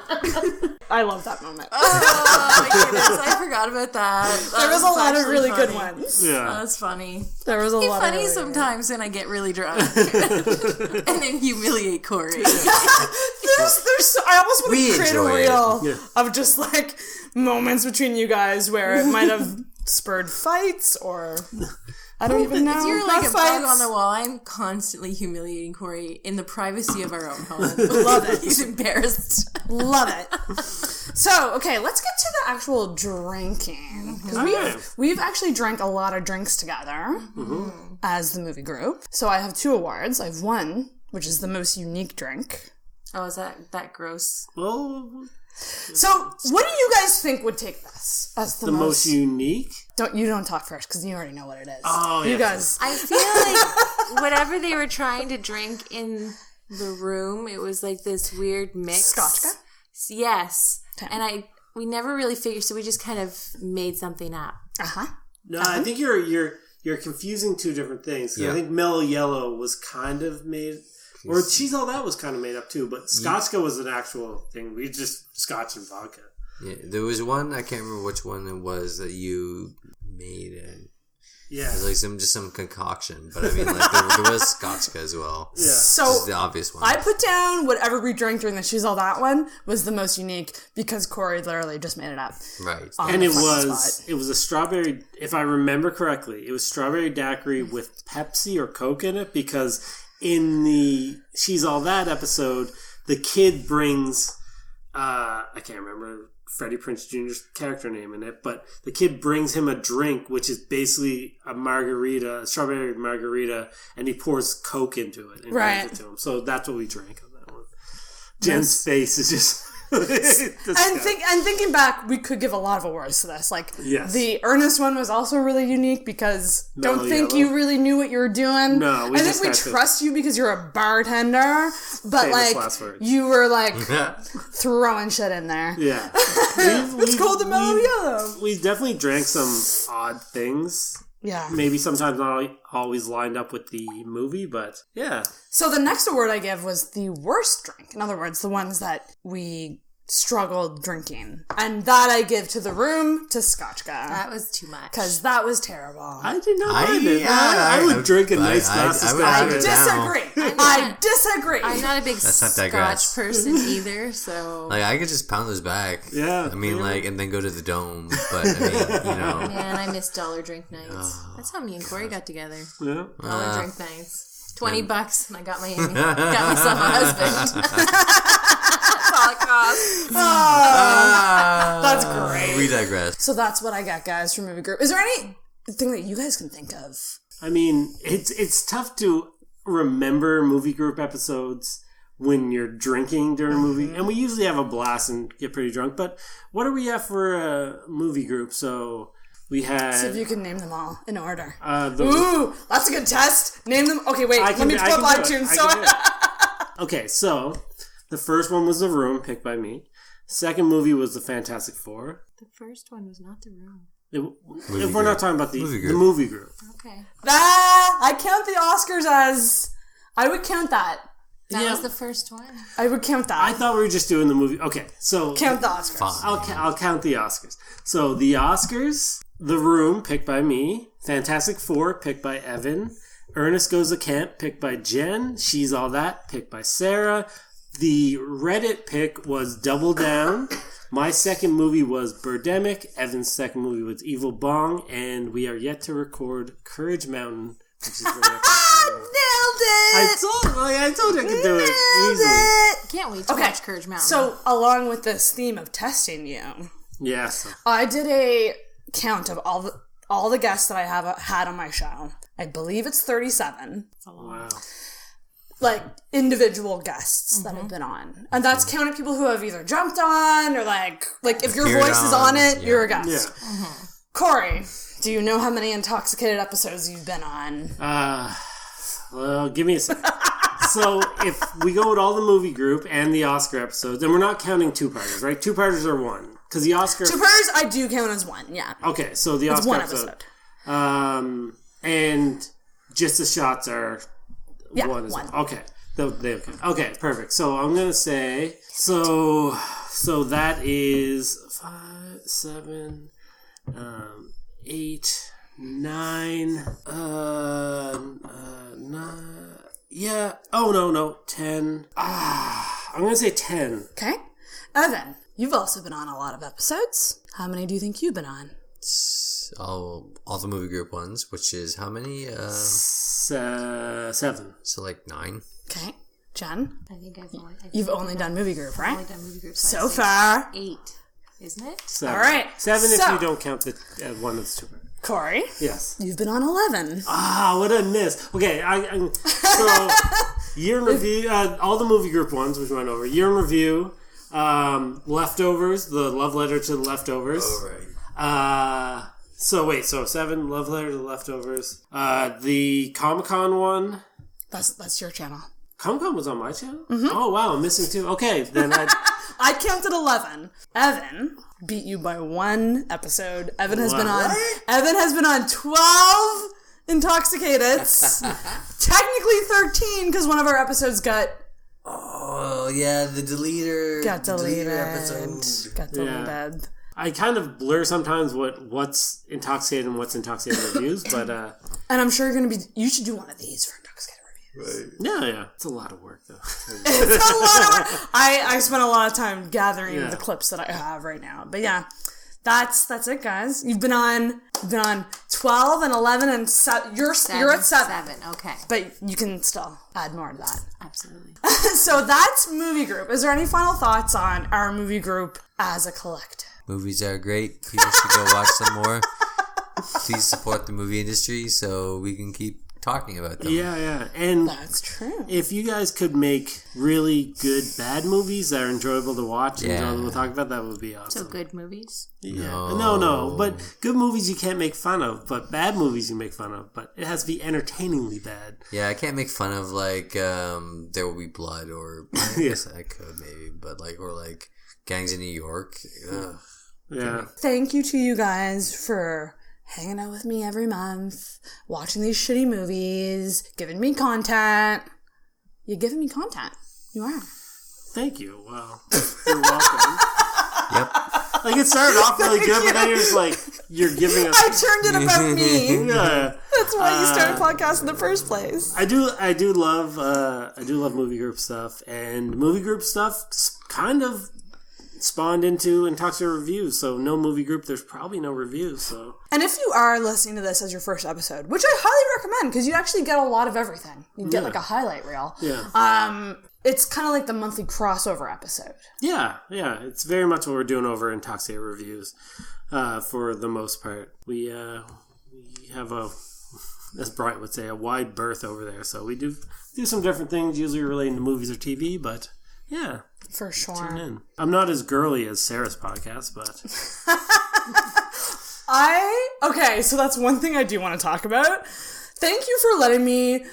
I love that moment. Oh my goodness, I forgot about that. There was a lot of really funny. good ones. yeah. That's funny. There was a It's lot funny of really sometimes when I get really drunk and then humiliate Corey. there's I almost want We to create a enjoy it. reel Yeah. of just like moments between you guys where it might have spurred fights or I don't even know. If you're like a fights. bug on the wall, I'm constantly humiliating Corey in the privacy of our own home. Love it. He's embarrassed. Love it. So, okay, let's get to the actual drinking. Because we've actually drank a lot of drinks together as the movie group. So I have 2 awards. I have one, which is the most unique drink. Oh, is that gross? Well, So, what do you guys think would take this as the most unique? Don't talk first, because you already know what it is. Oh, you yeah. guys. I feel like whatever they were trying to drink in the room, it was like this weird mix. Scotchka? Yes. Okay. And we never really figured, so we just kind of made something up. No, I think you're confusing 2 different things. Yeah. I think Mellow Yellow was kind of made, or Cheese All That was kind of made up too, but Scotchka was an actual thing. We just Scotch and vodka. Yeah, there was one, I can't remember which one it was that you made. Yeah. It was like some concoction, but I mean, like there was Scotchka as well. Yeah. So, This is the obvious one. I put down whatever we drank during the She's All That one was the most unique because Corey literally just made it up. Right. And it was a strawberry, if I remember correctly, it was strawberry daiquiri with Pepsi or Coke in it, because in the She's All That episode, the kid brings, I can't remember Freddie Prinze Jr.'s character name in it, but the kid brings him a drink, which is basically a margarita, a strawberry margarita, and he pours Coke into it and hands it to him. So that's what we drank on that one. Jen's face is just... and thinking back, we could give a lot of awards to this. Like, Yes. the Ernest one was also really unique because Mellow don't think Yellow. you really knew what you were doing. No, we I think just we had to- trust you because you're a bartender, but Famous last words. you were like throwing shit in there. Yeah. It's called the Mellow Yellow. We definitely drank some odd things. Yeah. Maybe sometimes not always lined up with the movie, but yeah. So the next award I give was the worst drink. In other words, the ones that we struggled drinking. And that I give to The Room, to Scotchka. That was too much. Because that was terrible. I did not mind it. I would drink a nice glass of Scotch. I disagree. I'm not a big That's not Scotch digress. person either, so... Like, I could just pound those back. Yeah. I mean, like, and then go to the Dome. But, I mean, you know. Man, I miss dollar drink nights. That's how me and Corey got together. Yeah. Dollar drink nights. $20 and I got myself a husband. That's all it costs. That's great. We digress. So that's what I got, guys, from Movie Group. Is there anything that you guys can think of? I mean, it's tough to remember movie group episodes when you're drinking during a movie. And we usually have a blast and get pretty drunk. But what are we at for a movie group? So... we had... See if you can name them all in order. Ooh, that's a good test. Name them. Okay, wait. Let me pull up iTunes. Okay, so the first one was The Room, picked by me. Second movie was The Fantastic Four. The first one was not The Room. If we're not talking about the movie group. Okay. I count the Oscars as... I would count that. That was the first one. I would count that. I thought we were just doing the movie. Okay, so... Count the Oscars. I'll count the Oscars. So the Oscars, The Room, picked by me. Fantastic Four, picked by Evan. Ernest Goes to Camp, picked by Jen. She's All That, picked by Sarah. The Reddit pick was Double Down. My second movie was Birdemic. Evan's second movie was Evil Bong. And we are yet to record Courage Mountain, which is really Nailed it! I told you I could do it easily. Can't wait to watch Courage Mountain. So, along with this theme of testing you, yes, I did a count of all the guests that I have had on my show. I believe it's 37. Wow. Like, individual guests that have been on. And that's counting people who have either jumped on or like if your voice is on it, you're a guest. Yeah. Corey, do you know how many Intoxicated episodes you've been on? Well, give me a second. So, if we go with all the movie group and the Oscar episodes, and we're not counting two-parters, right? Two-parters are one. Because the Oscar... Two-parters I do count as one, yeah. Okay, so the it's Oscar one episode. episode. And just the shots are one. Okay. Okay, perfect. So I'm going to say, so that is 5, 7, 8, 9, 9, yeah. Oh, no, 10. I'm going to say 10. Okay. Evan, you've also been on a lot of episodes. How many do you think you've been on? All the movie group ones, which is how many? 7. So like 9. Okay. Jen? I think You've only done movie group, right? I've only done movie group. So far. 8, isn't it? 7. All right. 7 if you don't count the one that's stupid. Corey? Yes. You've been on 11. What a miss. Okay, so year in review, all the movie group ones, which we went over. Year in review, Leftovers, the love letter to the Leftovers. Oh, right. So 7, love letter to the Leftovers. The Comic-Con one. That's your channel. Comic-Con was on my channel? Mm-hmm. Oh, wow, I'm missing 2. Okay, then I counted 11. Evan beat you by 1 episode. Evan has been on 12 Intoxicated. Technically 13 because one of our episodes got... Oh, yeah, the deleter. Got deleted. Episode. Got deleted. I kind of blur sometimes what's Intoxicated and what's Intoxicated Reviews, but... And I'm sure you're going to be... You should do one of these for Intoxicated Reviews. Right. Yeah. It's a lot of work, though. It's a lot of work. I spent a lot of time gathering the clips that I have right now. But yeah, that's it, guys. You've been on 12 and 11 and you're at 7. Okay. But you can still add more to that. Absolutely. So that's movie group. Is there any final thoughts on our movie group as a collective? Movies are great. People should go watch them more. Please support the movie industry so we can keep talking about them. Yeah. And that's true. If you guys could make really good bad movies that are enjoyable to watch and enjoyable to talk about, that would be awesome. So good movies? Yeah. No. But good movies you can't make fun of, but bad movies you make fun of. But it has to be entertainingly bad. Yeah, I can't make fun of like There Will Be Blood or I guess I could maybe, but like Gangs in New York. Ugh. Yeah. Thank you to you guys for hanging out with me every month, watching these shitty movies, giving me content. You're giving me content. You are. Thank you. Wow. You're welcome. Yep. Like it started off really good, but then you're just like, you're giving us... I turned it about me. Yeah. That's why you started a podcast in the first place. I do love movie group stuff, and movie group stuff kind of spawned into Intoxicated Reviews, so no movie group, there's probably no reviews. So, and if you are listening to this as your first episode, which I highly recommend because you actually get a lot of everything, you get like a highlight reel. Yeah. It's kind of like the monthly crossover episode. Yeah, it's very much what we're doing over Intoxicated Reviews. For the most part, we have as Brian would say, a wide berth over there. So we do some different things, usually relating to movies or TV, but yeah. For sure. Tune in. I'm not as girly as Sarah's podcast, but... Okay, so that's one thing I do want to talk about. Thank you for letting me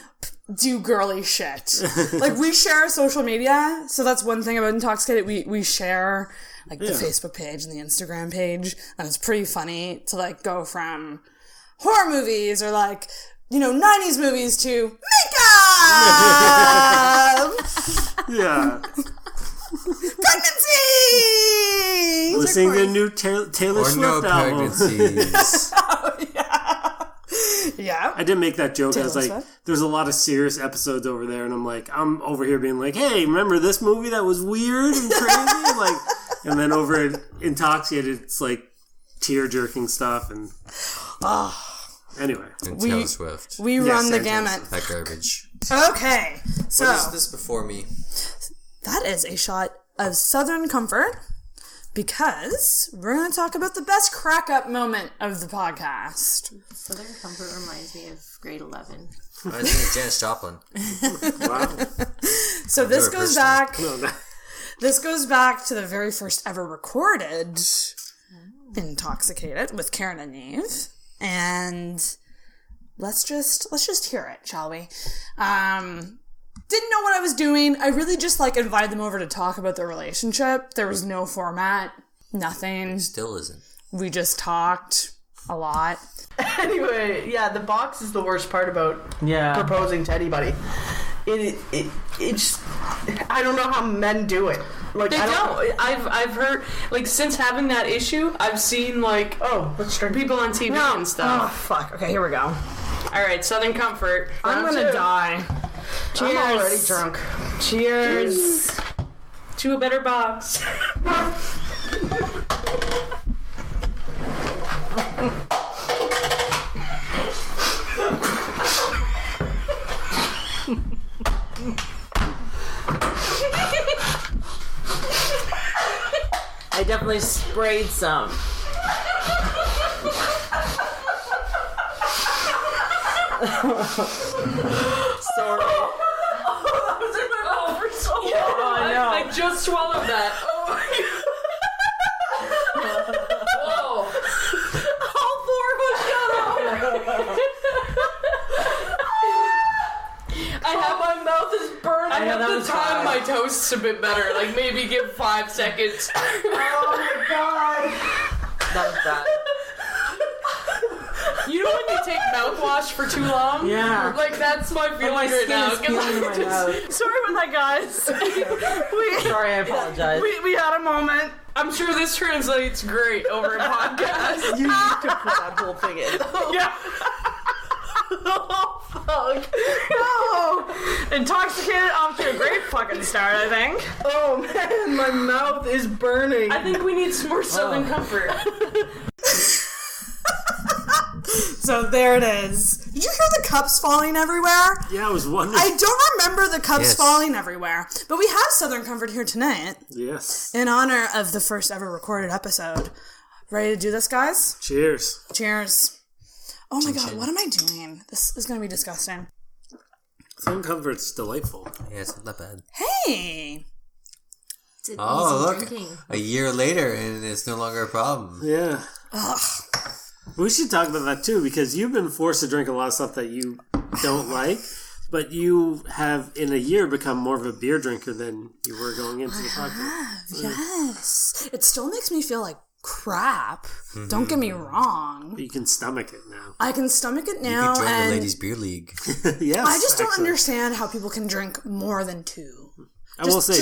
do girly shit. Like, we share social media, so that's one thing about Intoxicated. We share, like, the Facebook page and the Instagram page, and it's pretty funny to, like, go from horror movies or, like, 90s movies to makeup! Yeah. Pregnancy! Listening to a new Taylor Swift album. Oh, yeah. I did make that joke. I was like, there's a lot of serious episodes over there, and I'm over here being like, hey, remember this movie that was weird and crazy? And then over at Intoxicated, it's like tear-jerking stuff, and... Anyway. And Taylor Swift. We run the gamut. That garbage. Okay, so... What is this before me? That is a shot of Southern Comfort, because we're going to talk about the best crack-up moment of the podcast. Southern Comfort reminds me of grade 11. I think it's Janis Joplin. Wow. So this goes back... This goes back to the very first ever recorded Intoxicated with Karen and Neve. And let's just hear it, shall we? Didn't know what I was doing. I really just invited them over to talk about their relationship. There was no format, nothing. It still isn't. We just talked. a lot. Anyway, yeah, the box is the worst part about proposing to anybody. It's I don't know how men do it. Like they don't. I've heard, like, since having that issue, I've seen, like, let's drink. People on TV and stuff. Oh, fuck. Okay, here we go. All right, Southern Comfort. I'm gonna die. Cheers. I'm already drunk. Cheers. To a better box. I definitely sprayed some. Sorry. That was in my mouth for so long. I know. I just swallowed that. Oh my god. Whoa. All 4 of us shut up. I have my mouth is burning. I have to time my toasts a bit better. Like, maybe give 5 seconds. Oh my god. That was bad. You know when you take mouthwash for too long? Yeah. Like, that's my feeling right now. Sorry about that, guys. Sorry, I apologize. We had a moment. I'm sure this translates great over a podcast. You need to put that whole thing in. Yeah. Oh, fuck. No. Intoxicated off to a great fucking start, I think. Oh, man, my mouth is burning. I think we need some more Southern Comfort. So there it is. Did you hear the cups falling everywhere? Yeah, I was wondering. I don't remember the cups falling everywhere, but we have Southern Comfort here tonight. Yes. In honor of the first ever recorded episode. Ready to do this, guys? Cheers. Cheers. Oh my god, what am I doing? This is going to be disgusting. Southern Comfort's delightful. Yeah, it's not that bad. Hey! It's an Oh, easy look. drinking. A year later, and it's no longer a problem. Yeah. Ugh. We should talk about that too, because you've been forced to drink a lot of stuff that you don't like, but you have in a year become more of a beer drinker than you were going into the podcast. Yes. It still makes me feel like crap. Mm-hmm. Don't get me wrong. But you can stomach it now. I can stomach it now. You can join and the Ladies Beer League. Yes, I just don't understand how people can drink more than 2. I will say,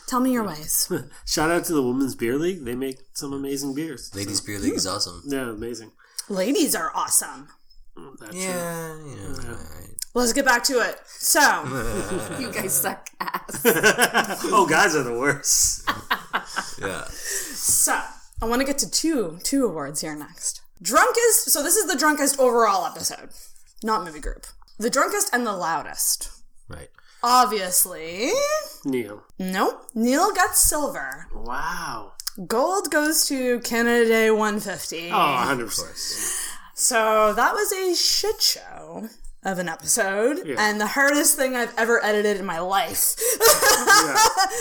tell me your ways. Shout out to the Women's Beer League. They make some amazing beers. Ladies Beer League is awesome. Yeah, amazing. Ladies are awesome. Yeah. Right. Let's get back to it. So, you guys suck ass. Oh, guys are the worst. Yeah. So, I want to get to two awards here next. Drunkest. So this is the Drunkest overall episode, not movie group. The Drunkest and the Loudest. Right. Obviously. Neil. Nope. Neil got silver. Wow. Gold goes to Canada Day 150. Oh, 100%. So that was a shit show of an episode, and the hardest thing I've ever edited in my life.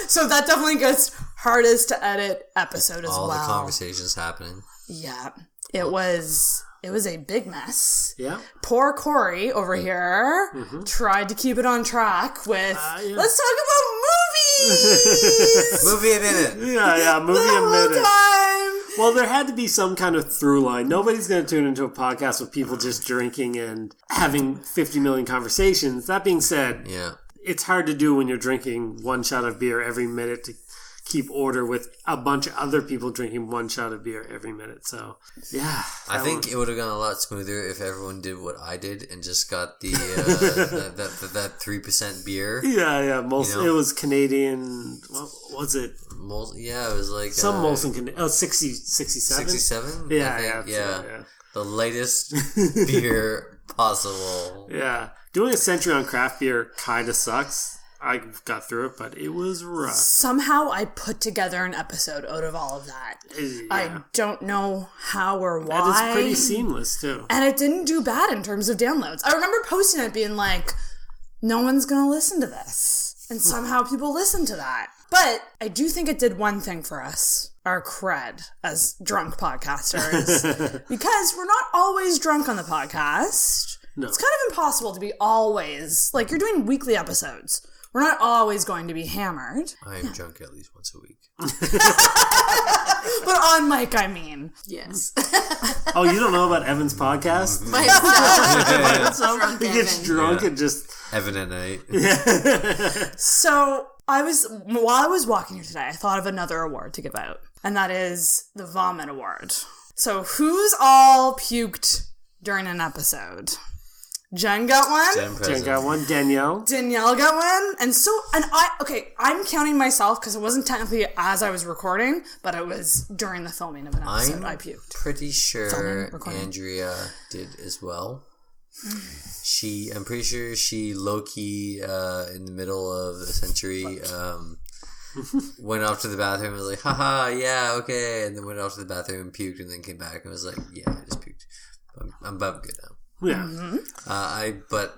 So that definitely gets hardest to edit episode as well. All the conversations happening. Yeah. It was a big mess. Yeah. Poor Corey over here tried to keep it on track with, let's talk about movies! Movie a minute. Yeah, movie a minute. Time. Well, there had to be some kind of through line. Nobody's going to tune into a podcast with people just drinking and having 50 million conversations. That being said, it's hard to do when you're drinking 1 shot of beer every minute to keep order with a bunch of other people drinking 1 shot of beer every minute. So, yeah. I think it would have gone a lot smoother if everyone did what I did and just got the that 3% beer. Yeah. It was Canadian. What was it? It was like some Molson Canadian. Oh, 67? 67? Yeah. The lightest beer possible. Yeah. Doing a century on craft beer kind of sucks. I got through it, but it was rough. Somehow I put together an episode out of all of that. I don't know how or why. And it's pretty seamless, too. And it didn't do bad in terms of downloads. I remember posting it being like, no one's going to listen to this. And somehow people listened to that. But I do think it did one thing for us, our cred as drunk podcasters. Because we're not always drunk on the podcast. No. It's kind of impossible to be always, like, you're doing weekly episodes. We're not always going to be hammered. I am drunk at least once a week. But on mic, I mean. Yes. Oh, you don't know about Evan's podcast? He gets drunk and just... Evan at night. So, while I was walking here today, I thought of another award to give out. And that is the Vomit Award. So, who's all puked during an episode? Jen got one. Jen got one. Danielle got one. And I'm counting myself because it wasn't technically as I was recording, but it was during the filming of an episode I puked. Pretty sure Andrea did as well. I'm pretty sure she low-key, in the middle of the century, went off to the bathroom and was like, haha, yeah, okay, and then went off to the bathroom and puked and then came back and was like, yeah, I just puked. I'm about good now. Yeah. Mm-hmm. But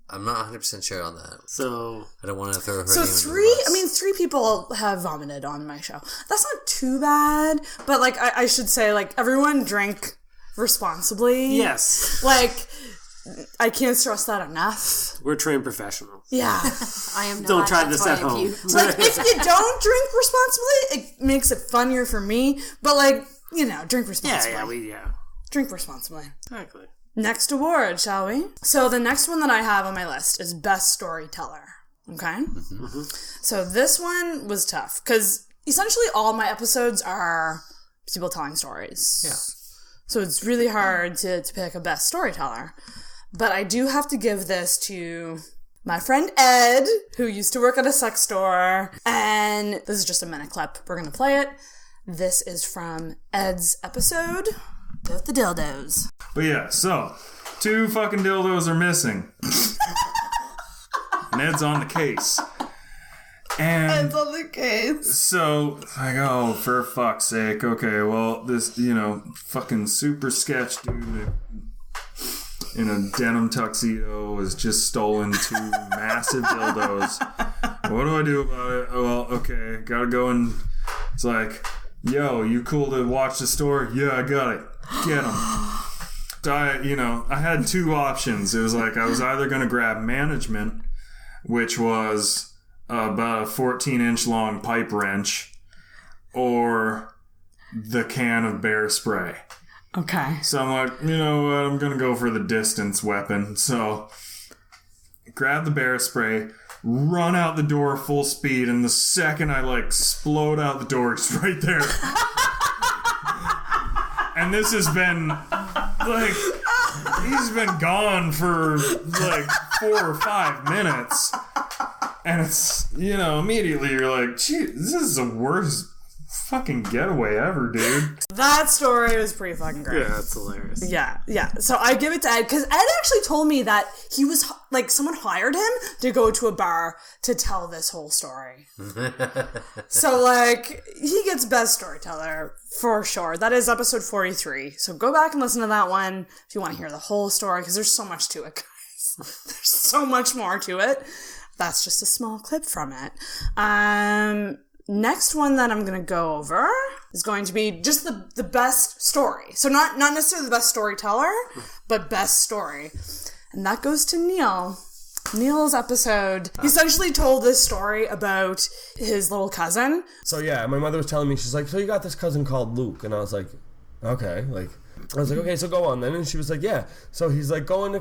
I'm not 100% sure on that. So I don't want to throw her So name under the bus. 3 people have vomited on my show. That's not too bad, but like I should say, like, everyone drink responsibly. Yes. Like, I can't stress that enough. We're trained professionals. Yeah. I am not. Don't try this at home. Like, if you don't drink responsibly, it makes it funnier for me. But, like, drink responsibly. Yeah. Drink responsibly. Exactly. Next award, shall we? So the next one that I have on my list is Best Storyteller. Okay? Mm-hmm. So this one was tough because essentially all my episodes are people telling stories. Yeah. So it's really hard to pick a Best Storyteller. But I do have to give this to my friend Ed, who used to work at a sex store. And this is just a minute clip. We're going to play it. This is from Ed's episode with the dildos. But yeah, so 2 fucking dildos are missing. And Ed's on the case. And Ed's on the case. So, like, oh, for fuck's sake. Okay, well, this, fucking super sketch dude in a denim tuxedo has just stolen 2 massive dildos. What do I do about it? Oh, well, okay, gotta go and it's like, yo, you cool to watch the store? Yeah, I got it. Get him. So I had 2 options. It was like I was either going to grab management, which was about a 14-inch long pipe wrench, or the can of bear spray. Okay. So I'm like, you know what? I'm going to go for the distance weapon. So grab the bear spray, run out the door full speed, and the second I explode out the door, it's right there. And this has been, he's been gone for 4 or 5 minutes. And it's, immediately you're like, gee, this is the worst fucking getaway ever, dude. That story was pretty fucking great. Yeah, that's hilarious. Yeah. So I give it to Ed, because Ed actually told me that he was, someone hired him to go to a bar to tell this whole story. So, he gets Best Storyteller for sure. That is episode 43. So go back and listen to that one if you want to hear the whole story, because there's so much to it, guys. There's so much more to it. That's just a small clip from it. Next one that I'm going to go over is going to be just the best story. So not necessarily the best storyteller, but best story. And that goes to Neil. Neil's episode. He essentially told this story about his little cousin. So yeah, my mother was telling me, she's like, so you got this cousin called Luke. And I was like, okay. I was like, okay, so go on then. And she was like, yeah. So he's going to,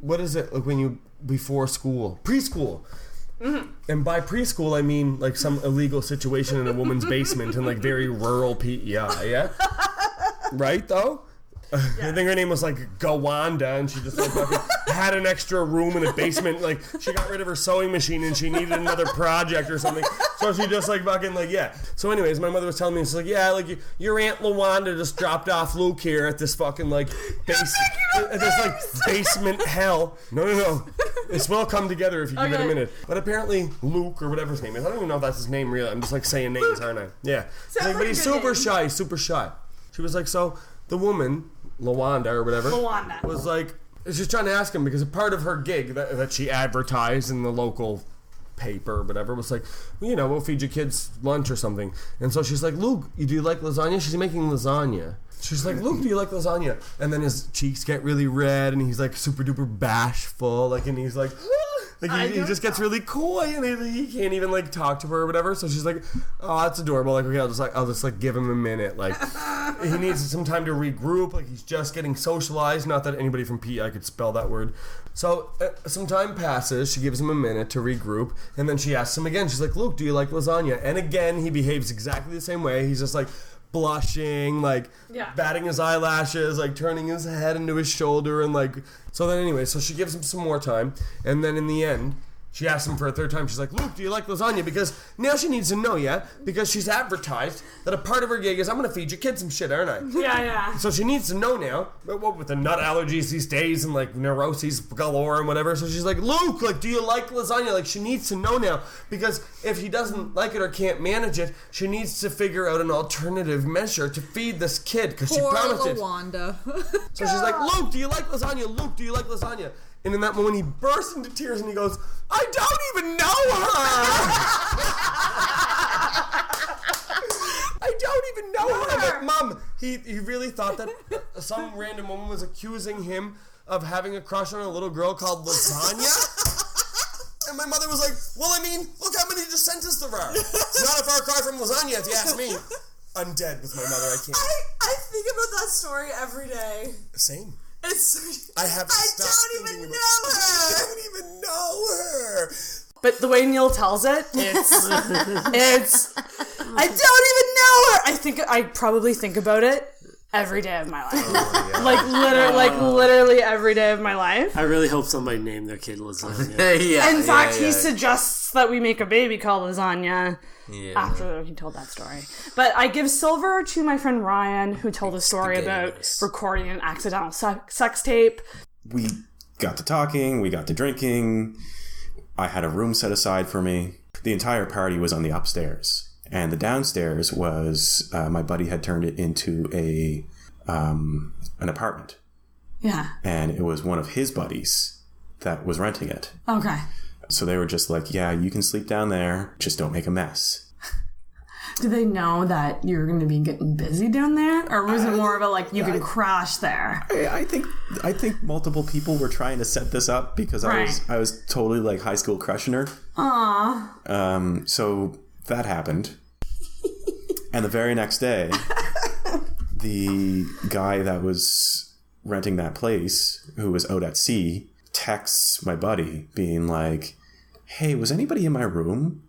what is it? When you, before school? Preschool. Mm-hmm. And by preschool, I mean some illegal situation in a woman's basement in very rural PEI, yeah? Right, though? Yeah. I think her name was Gawanda, and she just had an extra room in a basement. She got rid of her sewing machine and she needed another project or something. So she just yeah. So anyways, my mother was telling me, it's your Aunt Lawanda just dropped off Luke here at this fucking basement hell. No. This will come together if you give it a minute. But apparently Luke, or whatever his name is, I don't even know if that's his name really. I'm just saying names, aren't I? Yeah. But he's super shy. She was like, so the woman, Lawanda or whatever, was she's trying to ask him, because a part of her gig that she advertised in the local paper or whatever was we'll feed your kids lunch or something. And so she's like, Luke, do you like lasagna? She's making lasagna. She's like, Luke, do you like lasagna? And then his cheeks get really red and he's super duper bashful, and he's Like he just gets really coy and he can't even like talk to her or whatever. So she's like, "Oh, that's adorable." Like, okay, I'll just give him a minute. Like he needs some time to regroup. Like he's just getting socialized. Not that anybody from PEI could spell that word. So some time passes. She gives him a minute to regroup, and then she asks him again. She's like, "Luke, do you like lasagna?" And again, he behaves exactly the same way. He's just like blushing, like batting his eyelashes, like turning his head into his shoulder, and like. So then anyway, so she gives him some more time, and then in the end, she asks him for a third time. She's like, "Luke, do you like lasagna?" Because now she needs to know, because she's advertised that a part of her gig is, I'm going to feed your kids some shit, aren't I? Yeah. So she needs to know now, but what with the nut allergies these days and like neuroses galore and whatever. So she's like, "Luke, like, do you like lasagna?" Like she needs to know now, because if he doesn't like it or can't manage it, she needs to figure out an alternative measure to feed this kid, because she promised it. Lawanda. So she's like, "Luke, do you like lasagna? Luke, do you like lasagna?" And in that moment, he bursts into tears and he goes, "I don't even know her! I don't even know her!" I'm like, "Mom," he really thought that some random woman was accusing him of having a crush on a little girl called Lasagna? And my mother was like, "Well, I mean, look how many descendants there are. It's not a far cry from lasagna, if you ask me." I'm dead with my mother, I can't. I think about that story every day. Same. I don't even know her. But the way Neil tells it, it's I don't even know her. I probably think about it every day of my life. Oh, yeah. like literally every day of my life. I really hope somebody named their kid Lasagna. In fact, he suggests that we make a baby called Lasagna. After he told that story. But I give silver to my friend Ryan, who told a story about recording an accidental sex tape. We got to talking, we got to drinking. I had a room set aside for me. The entire party was on the upstairs. And the downstairs was, my buddy had turned it into an apartment. Yeah. And it was one of his buddies that was renting it. Okay. So they were just like, "Yeah, you can sleep down there, just don't make a mess." Do they know that you're going to be getting busy down there? Or was it more of a, like, you can crash there? I think multiple people were trying to set this up because I was totally, like, high school crushing her. Aww. So that happened. And the very next day, the guy that was renting that place, who was out at sea, texts my buddy being like, "Hey, was anybody in my room?"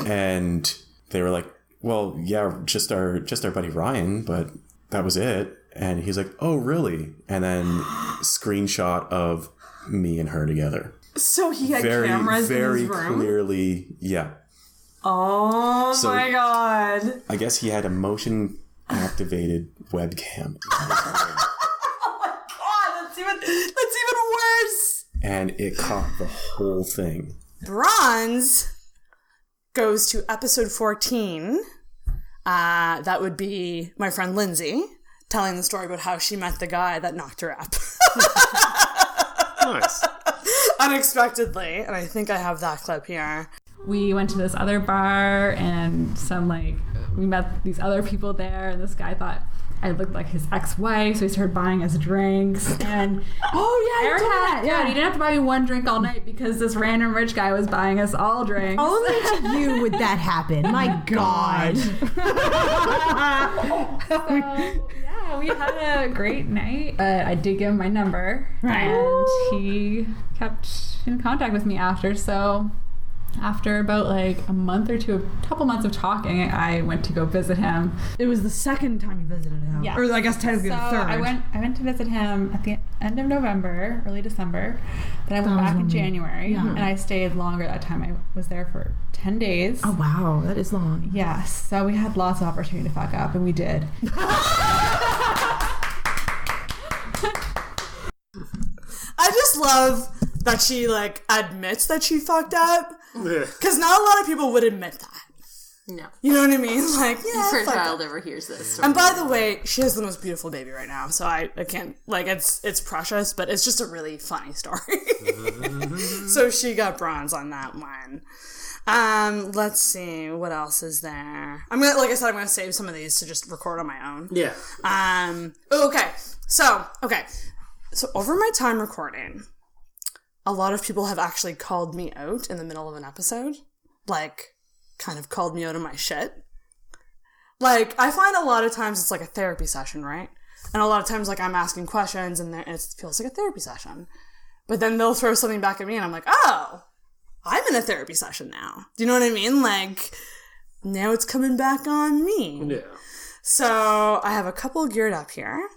And they were like, "Well, yeah, just our buddy Ryan, but that was it." And he's like, "Oh, really?" And then screenshot of me and her together. So he had cameras in his room? Very clearly, yeah. Oh my god. I guess he had a motion activated webcam. That's even worse. And it caught the whole thing. Bronze goes to episode 14. That would be my friend Lindsay telling the story about how she met the guy that knocked her up. Nice. Unexpectedly. And I think I have that clip here. We went to this other bar and we met these other people there, and this guy thought I looked like his ex-wife, so he started buying us drinks. And you didn't have to buy me one drink all night because this random rich guy was buying us all drinks. Only to you would that happen. My God. We had a great night. I did give him my number, and he kept in contact with me after. So after about like a couple months of talking, I went to go visit him. It was the second time you visited him. Yeah. Or I guess technically the third. I went to visit him at the end of November, early December. Then I went back in January, and I stayed longer that time. I was there for 10 days. Oh, wow. That is long. Yes. So we had lots of opportunity to fuck up, and we did. I just love that she, like, admits that she fucked up. Because not a lot of people would admit that. No. You know what I mean? Like, yeah. If her child ever hears this. And by the way, she has the most beautiful baby right now, so I can't, like, it's precious, but it's just a really funny story. So she got bronze on that one. Let's see, what else is there? I'm gonna save some of these to just record on my own. Yeah. Okay. So over my time recording, a lot of people have actually called me out in the middle of an episode. Like, kind of called me out of my shit. Like, I find a lot of times it's like a therapy session, right? And a lot of times, like, I'm asking questions and it feels like a therapy session. But then they'll throw something back at me and I'm like, oh, I'm in a therapy session now. Do you know what I mean? Like, now it's coming back on me. Yeah. So I have a couple geared up here.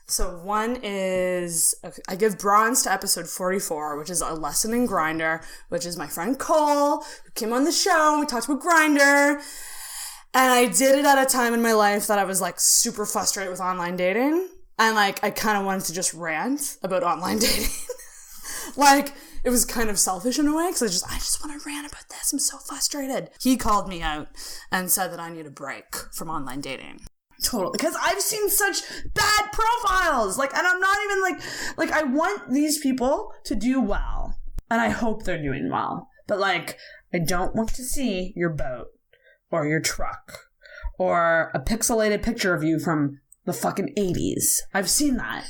So one is, I give bronze to episode 44, which is a lesson in Grindr, which is my friend Cole, who came on the show. We talked about Grindr. And I did it at a time in my life that I was like super frustrated with online dating. And like, I kind of wanted to just rant about online dating. Like, it was kind of selfish in a way, because I just want to rant about this. I'm so frustrated. He called me out and said that I need a break from online dating. Totally. Because I've seen such bad profiles. Like, and I'm not even like, I want these people to do well. And I hope they're doing well. But like, I don't want to see your boat or your truck or a pixelated picture of you from the fucking 80s. I've seen that.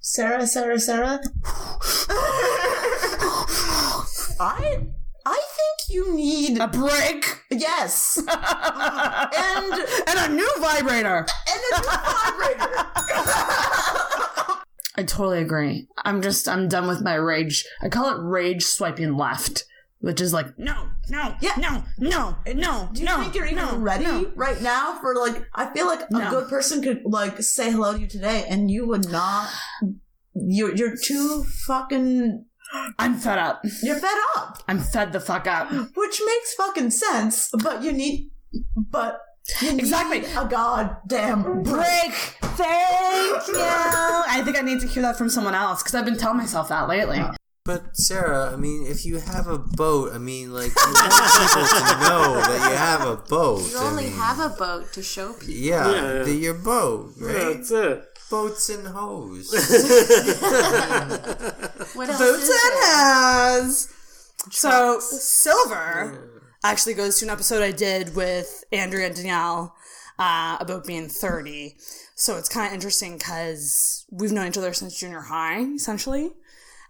Sarah? I think you need a break. Yes. and a new vibrator. I totally agree. I'm done with my rage. I call it rage swiping left, which is like, no. Do you think you're even ready right now for like, I feel like a good person could like say hello to you today and you would not, you're too fucking... I'm fed up. You're fed up. I'm fed the fuck up. Which makes fucking sense, but you need exactly a goddamn break. Thank you. I think I need to hear that from someone else, because I've been telling myself that lately. But Sarah, I mean, if you have a boat, I mean, like, you want people to know that you have a boat. You only have a boat to show people. Yeah. Your boat, right? Yeah, that's it. Boats and hoes. What else Boats is and there? hoes. So Silver actually goes to an episode I did with Andrea and Danielle about being 30. So it's kind of interesting because we've known each other since junior high, essentially.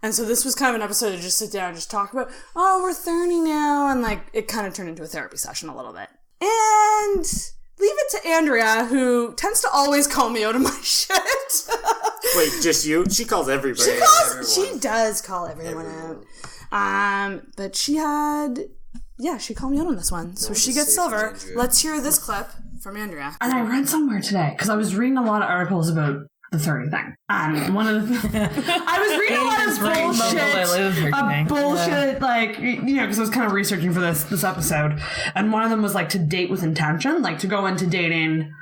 And so this was kind of an episode to just sit down and just talk about, oh, we're 30 now. And like, it kind of turned into a therapy session a little bit. And leave it to Andrea, who tends to always call me out of my shit. Wait, just you? She calls everybody. She does call everyone out. But she called me out on this one. So she gets Silver. Let's hear this clip from Andrea. And I read somewhere today, because I was reading a lot of articles about the 30 thing. One of the I was reading a lot of bullshit, like, you know, because I was kind of researching for this episode, and one of them was like to date with intention, like to go into dating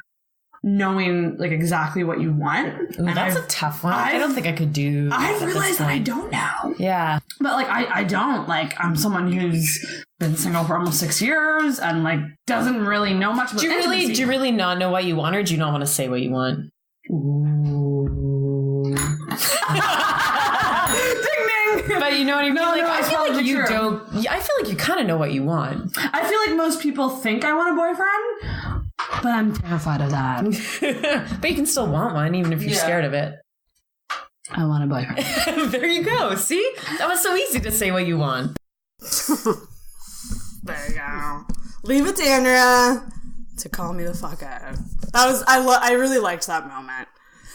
knowing like exactly what you want. Ooh, that's a tough one. I don't think I could do. I realized that I don't know. Yeah, but like I don't, like, I'm someone who's been single for almost 6 years and like doesn't really know much about intimacy. Do you really not know what you want, or do you not want to say what you want? Ooh. Ding ding. But you know what I mean? No, I feel like you true. don't. I feel like you kind of know what you want. I feel like most people think I want a boyfriend, but I'm terrified of that. But you can still want one, even if you're scared of it. I want a boyfriend. There you go. See? That was so easy to say what you want. There you go. Leave it to Andrea to call me the fuck out. That was I really liked that moment.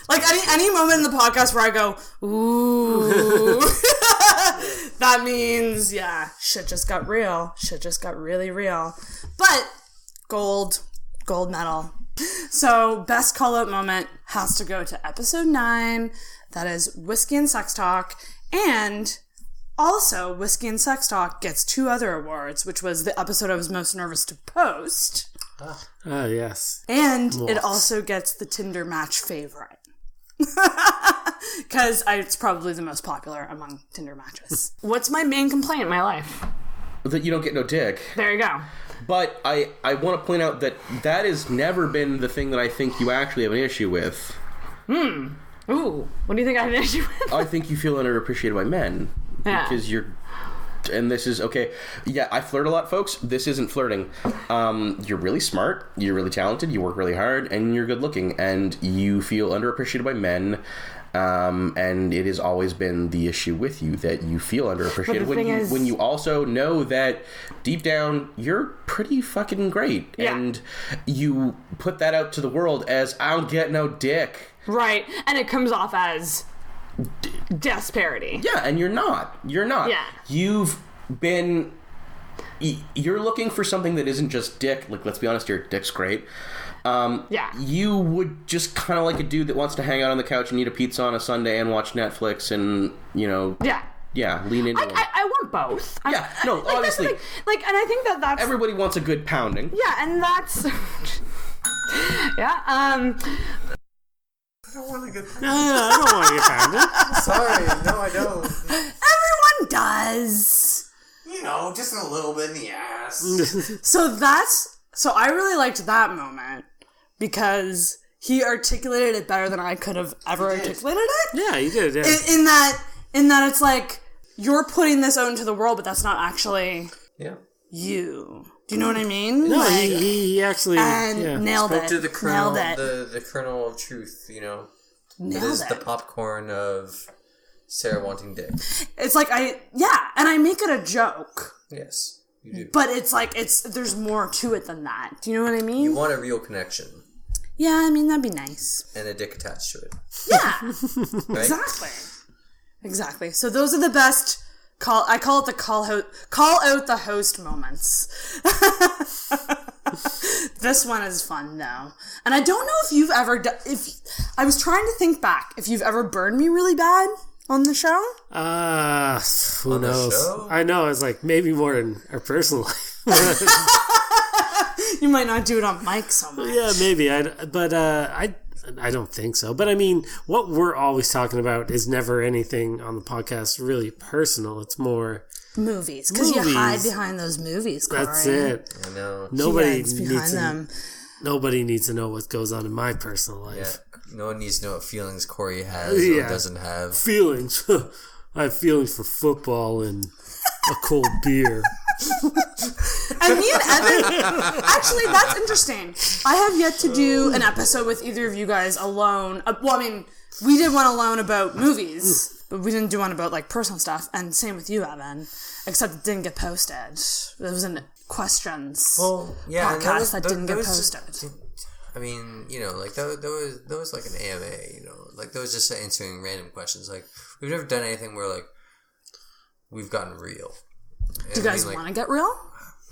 Like any moment in the podcast where I go, ooh, that means shit just got real. Shit just got really real. But gold medal. So best call out moment has to go to episode 9. That is Whiskey and Sex Talk, and also Whiskey and Sex Talk gets 2 other awards, which was the episode I was most nervous to post. Oh, yes. And it also gets the Tinder match favorite. Because it's probably the most popular among Tinder matches. What's my main complaint in my life? That you don't get no dick. There you go. But I want to point out that has never been the thing that I think you actually have an issue with. Ooh. What do you think I have an issue with? I think you feel underappreciated by men. Yeah. Because you're... And this is, okay, yeah, I flirt a lot, folks. This isn't flirting. You're really smart, you're really talented, you work really hard, and you're good looking, and you feel underappreciated by men. And it has always been the issue with you that you feel underappreciated when you also know that deep down you're pretty fucking great. Yeah. And you put that out to the world as, I don't get no dick. Right. And it comes off as disparity. Yeah, and you're not. Yeah. You're looking for something that isn't just dick. Like, let's be honest, your dick's great. You would just kind of like a dude that wants to hang out on the couch and eat a pizza on a Sunday and watch Netflix and, lean into it. I want both. Obviously. And I think that's... Everybody wants a good pounding. Yeah, and that's... I don't want to get pounded. No, I don't want to get pounded. Sorry, no, I don't. Everyone does. Just a little bit in the ass. So I really liked that moment because he articulated it better than I could have ever articulated it. Yeah, you did. Yeah. In that it's like you're putting this out into the world, but that's not actually you. Do you know what I mean? No, he actually nailed Spoke it. to the kernel, nailed it. The kernel of truth. Nailed it is the popcorn of Sarah wanting dick. It's like and I make it a joke. Yes. You do. But it's like there's more to it than that. Do you know what I mean? You want a real connection. Yeah, I mean that'd be nice. And a dick attached to it. Yeah. Right? Exactly. So those are the best I call it the call out the host moments. This one is fun though. And I don't know if you've ever I was trying to think back if you've ever burned me really bad on the show? Who knows? I know, it's like maybe more in our personal life. You might not do it on mic so much. Yeah, maybe. I don't think so. But I mean, what we're always talking about is never anything on the podcast really personal. It's more movies. Because you hide behind those movies, Corey. That's it. I know. Nobody needs to know what goes on in my personal life. Yeah. No one needs to know what feelings Corey has or doesn't have. Feelings. I have feelings for football and a cold beer. And me and Evan, actually, that's interesting. I have yet to do an episode with either of you guys alone. Well, I mean, we did one alone about movies, but we didn't do one about like personal stuff. And same with you, Evan, except it didn't get posted. There was a questions podcast that didn't get posted. I mean, like that was like an AMA, like that was just answering random questions. Like we've never done anything where like we've gotten real. And do you guys want to get real?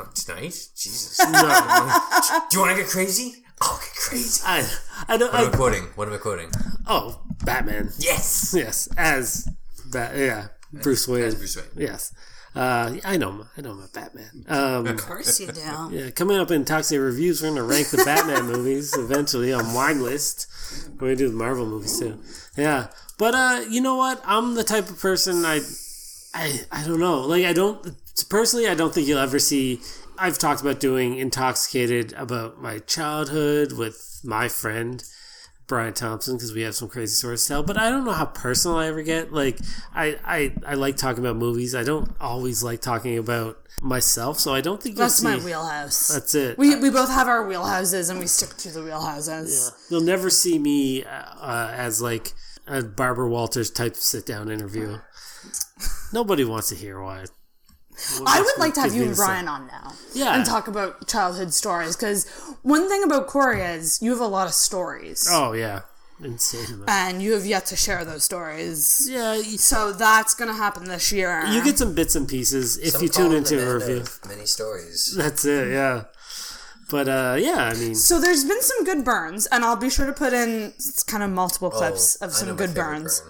Not tonight, Jesus. No. Do you want to get crazy? I'll get crazy. I don't. What am I quoting? Oh, Batman. Yes. Bruce Wayne. As Bruce Wayne. Yes. I know I'm a Batman. Of course you do. Yeah, coming up in Intoxicated Reviews, we're going to rank the Batman movies eventually on Wine List. We're going to do the Marvel movies too. Yeah, but you know what? I'm the type of person I don't know. Like I don't think you'll ever see. I've talked about doing Intoxicated about my childhood with my friend Brian Thompson because we have some crazy stories to tell, but I don't know how personal I ever get. Like I like talking about movies. I don't always like talking about myself, so I don't think that's my wheelhouse. That's it. We both have our wheelhouses and we stick to the wheelhouses. Yeah. You'll never see me as like a Barbara Walters type sit down interview. Nobody wants to hear why. I would like to have you and Brian on now. Yeah. And talk about childhood stories. Because one thing about Corey is you have a lot of stories. Oh, yeah. Insane. And you have yet to share those stories. Yeah. So that's going to happen this year. You get some bits and pieces if you tune into a review. Many stories. That's it, yeah. But, I mean... So there's been some good burns. And I'll be sure to put in kind of multiple clips of some good burns.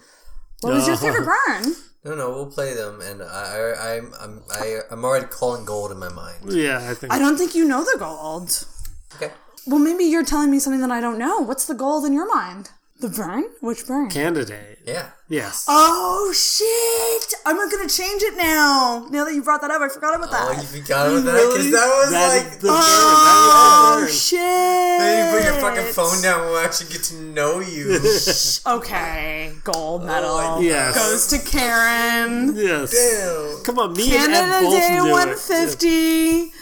What was your favorite burn? No, we'll play them, and I'm already calling gold in my mind. Yeah, I don't think you know the gold. Okay. Well, maybe you're telling me something that I don't know. What's the gold in your mind? The burn? Which burn? Candidate. Yeah. Yes. Oh, shit! I'm not going to change it now. Now that you brought that up, I forgot about that. Oh, you forgot about that? Because that was like... Oh, shit! Then you put your fucking phone down, we'll actually get to know you. Okay. Gold medal. Yes. Goes to Karen. Yes. Damn. Come on, me Canada and Ed both Day do 150. It.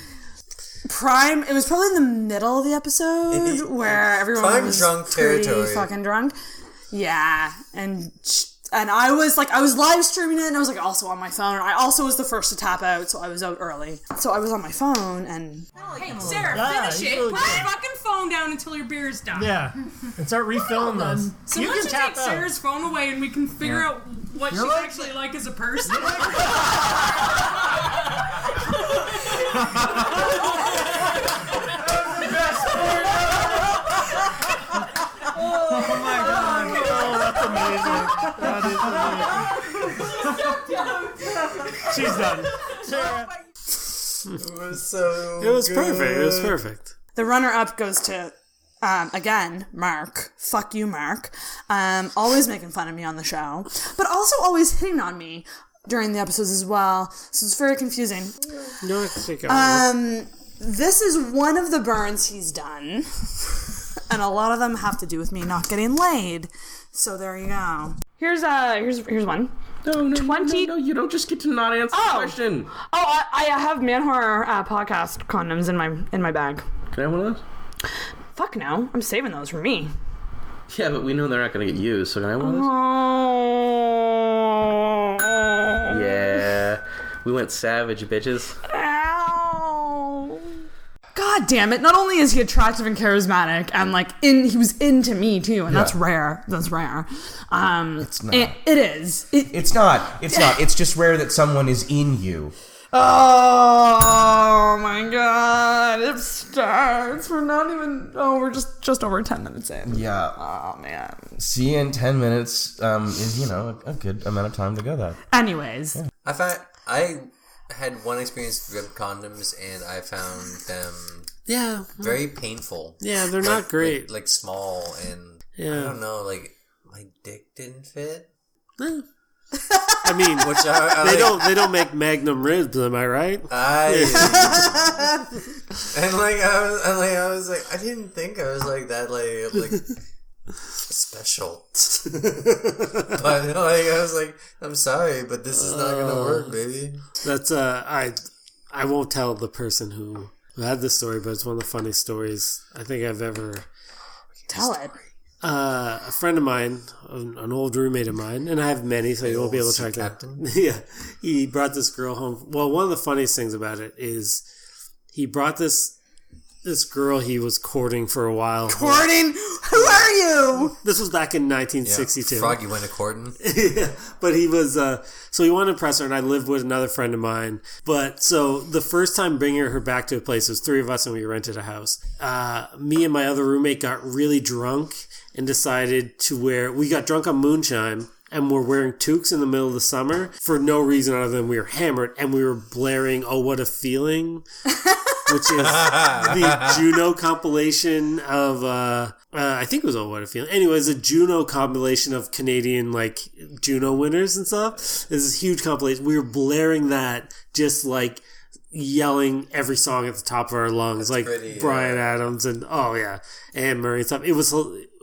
Prime. It was probably in the middle of the episode where everyone Prime was drunk pretty territory. fucking drunk. Yeah, and I was live streaming it, and I was like also on my phone. I also was the first to tap out, so I was out early. So I was on my phone, and Hey, Sarah, finish it. Put your fucking phone down until your beer's done. Yeah, and start refilling those. Someone should take Sarah's phone away, and we can figure out what she's actually like as a person. Oh my god! Oh, that's amazing. She's done. Sarah. It was so. It was perfect. It was perfect. The runner-up goes to, again, Mark. Fuck you, Mark. Always making fun of me on the show, but also always hitting on me during the episodes as well. So it's very confusing. No, I can take it. This is one of the burns he's done, and a lot of them have to do with me not getting laid. So there you go. Here's one. No, you don't just get to not answer the question. Oh, I have Man Horror podcast condoms in my bag. Can I have one of those? Fuck no, I'm saving those for me. Yeah, but we know they're not going to get used, so can I have one of those? Yeah, we went savage, bitches. Ow. God damn it! Not only is he attractive and charismatic, and he was into me too, and that's rare. That's rare. It's not. It is. It's not. It's not. It's just rare that someone is in you. Oh my god! It starts. We're not even. Oh, we're just over 10 minutes in. Yeah. Oh man. See, in 10 minutes is a good amount of time to go that. Anyways, I had one experience with condoms, and I found them very painful. Yeah, they're not great. Like small, and I don't know, my dick didn't fit. I mean, which they don't make Magnum ribs, am I right? I was like, I didn't think I was like that, like special. But I was like, I'm sorry, but this is not gonna work, baby. That's I won't tell the person who had this story, but it's one of the funniest stories I think I've ever. Tell it. A friend of mine, an old roommate of mine, and I have many, so you won't be able to track them. Yeah, he brought this girl home. Well, one of the funniest things about it is he brought this girl he was courting for a while. Courting? Who are you? This was back in 1962. Yeah, Froggy went to courting. Yeah, but he was, so he wanted to impress her, and I lived with another friend of mine. But, so, the first time bringing her back to a place, it was 3 of us, and we rented a house. Me and my other roommate got really drunk and decided we got drunk on moonshine, and we're wearing toques in the middle of the summer for no reason other than we were hammered, and we were blaring "Oh What a Feeling," which is the Juno compilation of I think it was "Oh What a Feeling." Anyways, a Juno compilation of Canadian Juno winners and stuff. This is a huge compilation. We were blaring that, just yelling every song at the top of our lungs. That's pretty, Bryan Adams and Anne Murray and stuff. It was.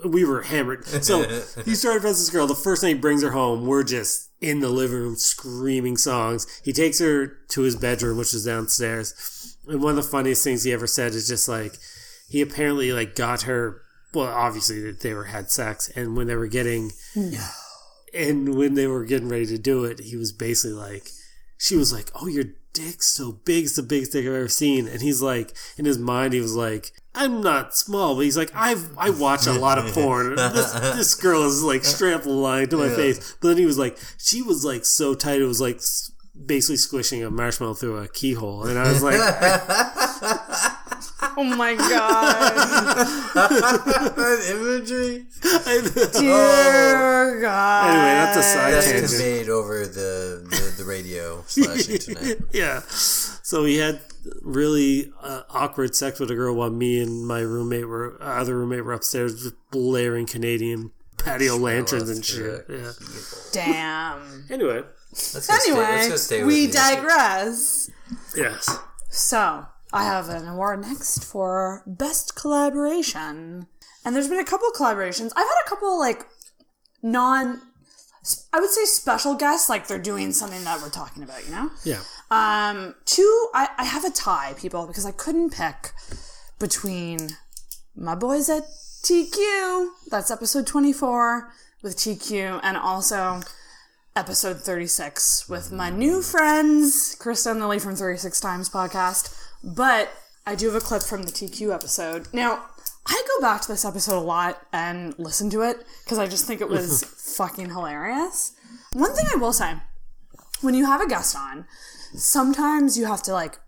We were hammered. So he started with this girl. The first night he brings her home, we're just in the living room screaming songs. He takes her to his bedroom, which is downstairs. And one of the funniest things he ever said is just he apparently got her. Well, obviously they had sex, and when they were getting ready to do it, he was basically she was like, "Oh, your dick's so big. It's the biggest dick I've ever seen." And he's in his mind, he was like, "I'm not small," but he's like, I watch a lot of porn. This girl is straight up lying to my face. But then he was like, she was so tight, it was basically squishing a marshmallow through a keyhole. And I was like, oh my god, that imagery, dear God. Anyway, that's a side tangent. That's conveyed over the radio / internet. Yeah. So he had really awkward sex with a girl while me and my other roommate were upstairs just blaring Canadian patio lanterns and shit. Yeah. Damn. Anyway, we digress. Yes. So I have an award next for best collaboration, and there's been a couple of collaborations. I've had a couple I would say special guests, they're doing something that we're talking about, Yeah. 2, I have a tie, people, because I couldn't pick between my boys at TQ, that's episode 24, with TQ, and also episode 36 with my new friends, Krista and Lily from 36 Times podcast. But I do have a clip from the TQ episode. Now, I go back to this episode a lot and listen to it because I just think it was fucking hilarious. One thing I will say, when you have a guest on, sometimes you have to like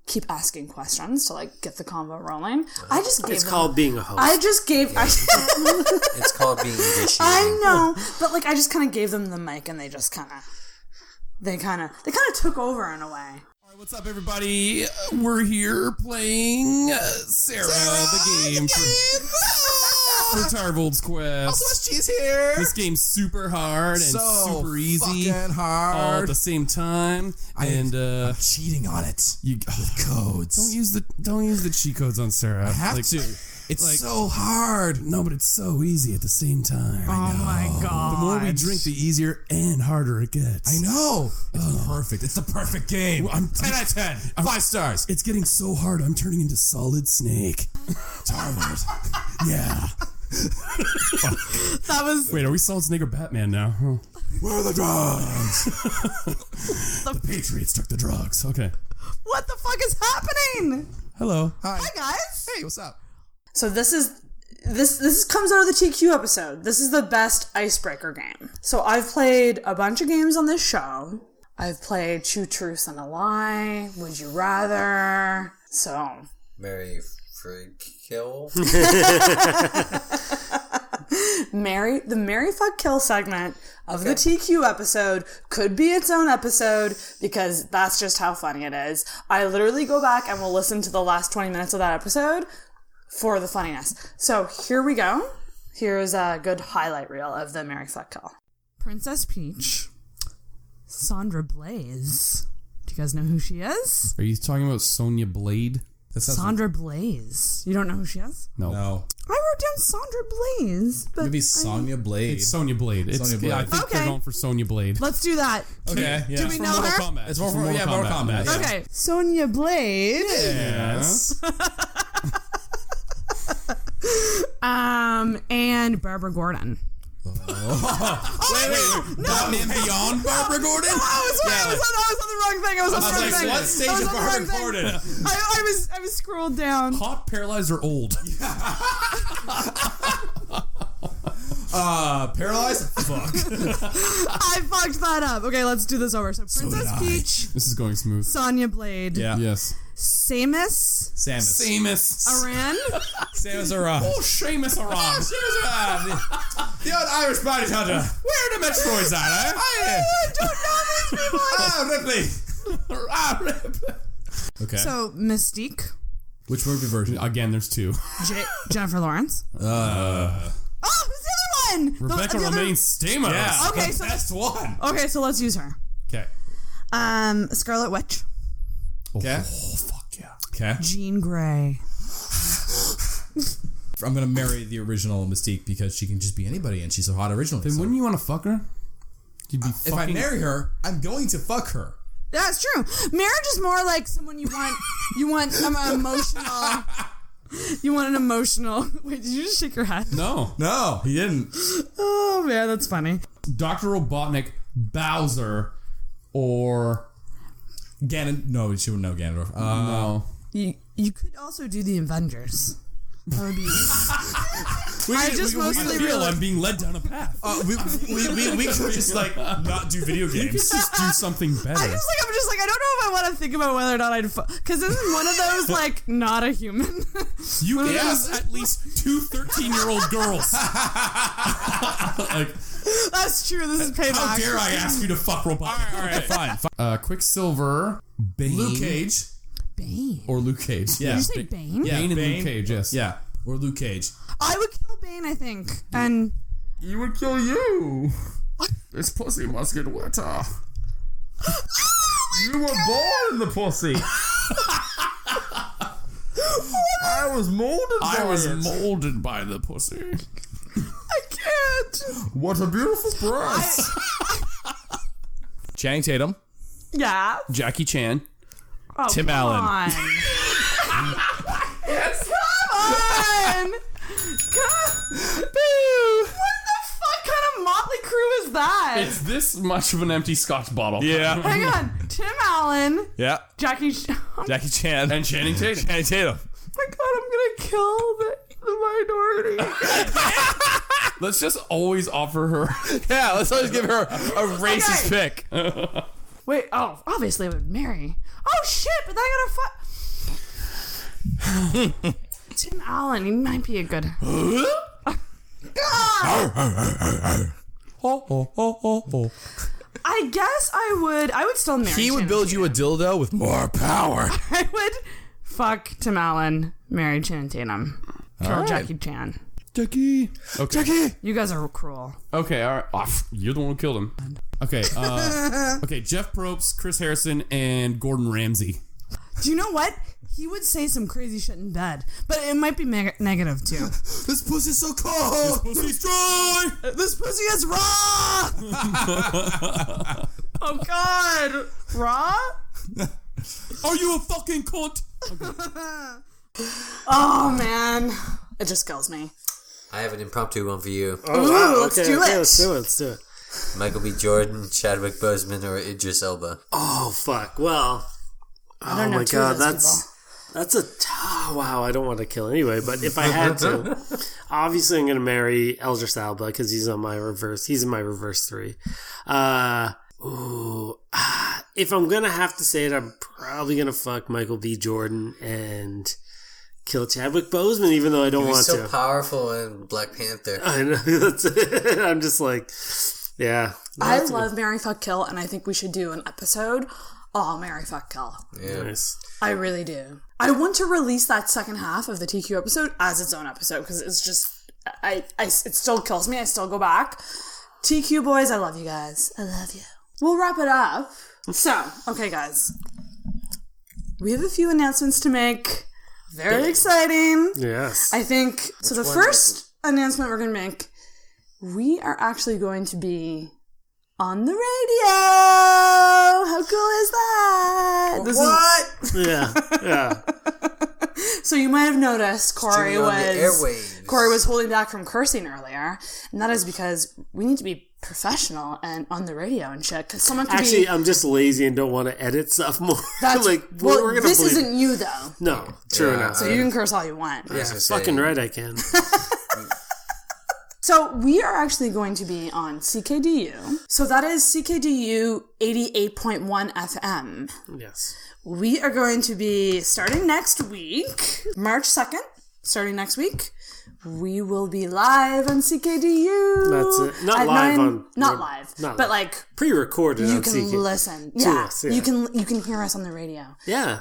keep asking questions to like get the convo rolling. I just gave It's called being a host. I just gave. It's called being dishy. I know, but like I just kind of gave them the mic and they just kind of took over in a way. What's up, everybody? We're here playing Sarah the game for Tarvold's Quest. Also, she's here. This game's super hard and super easy, fucking hard, all at the same time. And I'm cheating on it with codes. Don't use the cheat codes on Sarah. I have to. It's like, so hard. No, but it's so easy at the same time. Oh my god! The more we drink, the easier and harder it gets. I know. It's perfect. It's the perfect game. I'm 10 out of 10. 5 stars. It's getting so hard. I'm turning into Solid Snake. Tarvard. Yeah. That was. Wait, are we Solid Snake or Batman now? Huh? Where are the drugs? The Patriots took the drugs. Okay. What the fuck is happening? Hello. Hi guys. Hey, what's up? So this comes out of the TQ episode. This is the best icebreaker game. So I've played a bunch of games on this show. I've played Two Truths and a Lie, Would You Rather. So Mary Frig Kill. The Marry Fuck Kill segment of the TQ episode could be its own episode because that's just how funny it is. I literally go back and will listen to the last 20 minutes of that episode for the funniness. So here we go. Here's a good highlight reel of the Marry Fuck Kill. Princess Peach, Sandra Blaze. Do you guys know who she is? Are you talking about Sonya Blade? Sandra Blaze. You don't know who she is? No. I wrote down Sandra Blaze. But Maybe Sonya Blade. It's Sonya Blade. Yeah, I think they're going for Sonya Blade. Let's do that. Okay. Do we know her? Kombat. It's Mortal Kombat. Yeah. Okay. Sonya Blade. Yes. And Barbara Gordon. Wait. Batman Beyond Barbara Gordon? No, I was on the wrong thing. I was on the wrong thing. What stage is Barbara Gordon? I was scrolled down. Hot, paralyzed, or old? Paralyzed? Fuck. I fucked that up. Okay, let's do this over. So Princess Peach. This is going smooth. Sonya Blade. Yeah. Yes. Samus Aran. Samus Aran. Oh, Seamus Aran. The old Irish bounty hunter. Where are the Metroids at, eh? I don't know these people. Ripley. Okay. So Mystique. Which movie version? Again, there's two. Jennifer Lawrence. Who's the other one? Rebecca Romaine Stamos. Yeah. Okay, the best one. Okay, so let's use her. Okay. Scarlet Witch. Okay. Oh, fuck yeah. Okay. Jean Grey. I'm gonna marry the original Mystique because she can just be anybody and she's a hot original. Then wouldn't you want to fuck her? You'd be if I marry her, I'm going to fuck her. That's true. Marriage is more like someone you want. You want emotional. You want an emotional. Wait, did you just shake your head? No, he didn't. Oh man, that's funny. Dr. Robotnik, Bowser, or Ganon. No, she wouldn't know Ganondorf. No. You could also do the Avengers. That would be. I'm being led down a path. We could just like not do video games. You could just do something better. I'm just like I don't know if I want to think about whether or not I'd because isn't one of those like not a human? You asked at least 2 13-year-old girls. That's true. This is payback. How dare I ask you to fuck Robotnik? All right, fine. Quicksilver, Bane, Luke Cage, Bane, or Luke Cage. Yeah. Did you say Bane? Yeah, Bane and Luke Cage. Yes. Yeah, or Luke Cage. I would kill Bane, I think, and you would kill you. This pussy must get wetter. You were born in the pussy. I was molded by the pussy. I can't. What a beautiful breast. Channing Tatum. Yeah. Jackie Chan. Oh, Tim come Allen. On. Yes. Come on. Boo. What the fuck kind of this much of an empty Scotch bottle. Yeah. Hang on. Tim Allen. Yeah. Jackie Chan. And Channing Tatum. Channing Tatum. Oh my god, I'm gonna kill the minority. Let's just always offer her. Yeah, let's always give her a racist pick. Wait, obviously I would marry. Oh shit, but then I gotta fuck. Tim Allen, he might be a good. I guess I would still marry. He would build you a dildo with more power. I would fuck Tim Allen, marry Channing Tatum, kill All right. Jackie Chan. Jackie. Okay. Jackie. You guys are cruel. Okay, all right. Oh, you're the one who killed him. Okay, okay. Jeff Probst, Chris Harrison, and Gordon Ramsay. Do you know what? He would say some crazy shit in bed, but it might be negative too. This pussy's so cold. This pussy's dry. This pussy is raw. Oh God, raw? Are you a fucking cunt? Okay. Oh man, it just kills me. I have an impromptu one for you. Oh wow! Let's do it. Let's do it. Michael B. Jordan, Chadwick Boseman, or Idris Elba. Oh fuck! Well, I don't know my two god, of those that's a wow. I don't want to kill anyway, but if I had to, obviously I'm gonna marry Idris Elba because he's on my reverse. He's in my reverse 3. If I'm gonna have to say it, I'm probably gonna fuck Michael B. Jordan and kill Chadwick Boseman, even though I don't want to. He to. was so powerful in Black Panther. I know. That's it. I'm just like, yeah. I love Marry, Fuck, Kill, and I think we should do an episode all Marry, Fuck, Kill. Yeah. Nice. I really do. I want to release that second half of the TQ episode as its own episode because it's just, it still kills me. I still go back. TQ boys, I love you guys. I love you. We'll wrap it up. So, okay, guys. We have a few announcements to make. Very exciting. Yes. I think, so the first announcement we're going to make, we are actually going to be on the radio. How cool is that? Yeah. So you might have noticed Corey Streaming on the airwaves. was holding back from cursing earlier, and that is because we need to be professional and on the radio and shit. Because someone could Actually, I'm just lazy and don't want to edit stuff more. That's like well, we're gonna this bleep. isn't you though. No, true enough. So you can curse all you want. Yeah, fucking right, I can. So we are actually going to be on CKDU. So that is CKDU 88.1 FM. Yes. We are going to be starting next week, March 2nd, starting next week. We will be live on CKDU. That's it. Not live, but like pre-recorded. You on can CK. listen. Yeah. Us, yeah. You can hear us on the radio. Yeah.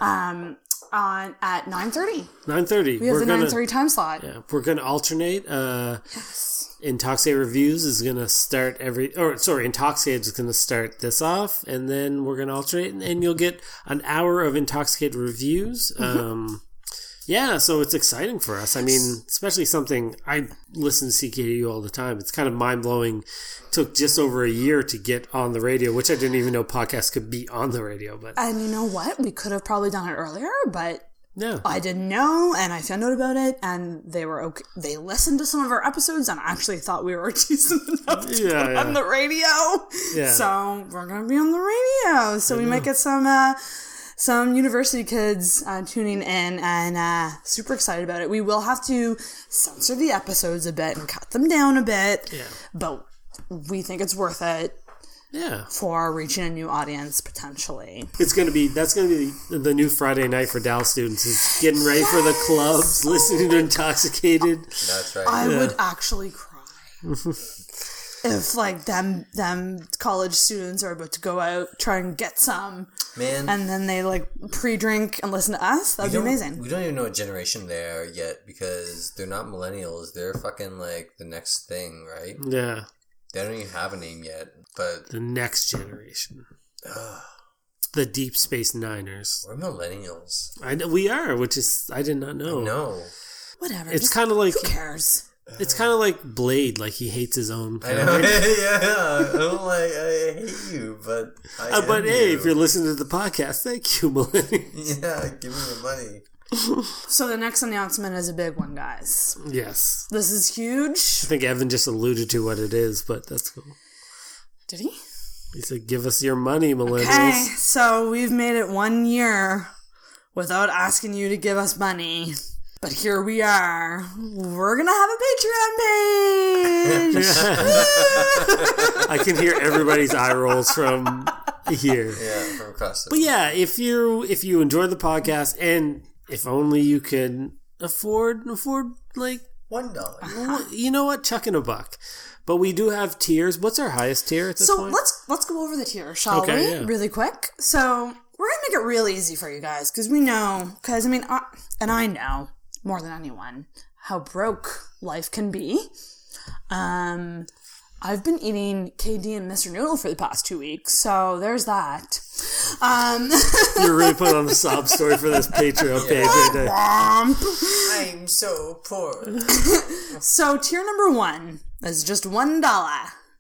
At 9:30. 9:30. We have the 9:30 time slot. Yeah, we're gonna alternate. Yes. Intoxicated Reviews is gonna start Intoxicated is gonna start this off, and then we're gonna alternate, and you'll get an hour of Intoxicated Reviews. Yeah, so it's exciting for us. I mean, especially something I listen to CKDU all the time. It's kind of mind blowing. Took just over a year to get on the radio, which I didn't even know podcasts could be on the radio. But and you know what? We could have probably done it earlier, but yeah, I didn't know, and I found out about it, and they were okay. They listened to some of our episodes and actually thought we were decent enough to go on the radio. Yeah. So we're gonna be on the radio. So we might get some university kids tuning in and super excited about it. We will have to censor the episodes a bit and cut them down a bit. Yeah. But we think it's worth it. Yeah. For reaching a new audience potentially. That's gonna be the new Friday night for Dallas students. Is getting ready for the clubs, listening to Intoxicated. That's right. I would actually cry. If like them college students are about to go out, try and get some, man, and then they like pre-drink and listen to us, that'd be amazing. We don't even know what generation they are yet because they're not millennials. They're fucking like the next thing, right? Yeah. They don't even have a name yet, but the next generation, the Deep Space Niners. We're millennials. I know we are, which is I did not know. No, whatever. It's kind of like who cares. It's kind of like Blade, like he hates his own. I know. Yeah, I hate you, but but hey, if you're listening to the podcast, thank you, millennials. Yeah, give me the money. So the next announcement is a big one, guys. Yes. This is huge. I think Evan just alluded to what it is, but that's cool. Did he? He said, give us your money, millennials. Okay, so we've made it 1 year without asking you to give us money. But here we are. We're going to have a Patreon page. I can hear everybody's eye rolls from here. Yeah, from across the But yeah, if you enjoy the podcast, and if only you could afford like $1. Uh-huh. You know what? Chuck in a buck. But we do have tiers. What's our highest tier at this point? So let's go over the tier, shall we? Yeah. Really quick. So we're gonna make it real easy for you guys because I know more than anyone how broke life can be. I've been eating KD and Mr. Noodle for the past 2 weeks, so there's that. You're really putting on the sob story for this Patreon page right there. I'm so poor. So tier number 1 is just $1.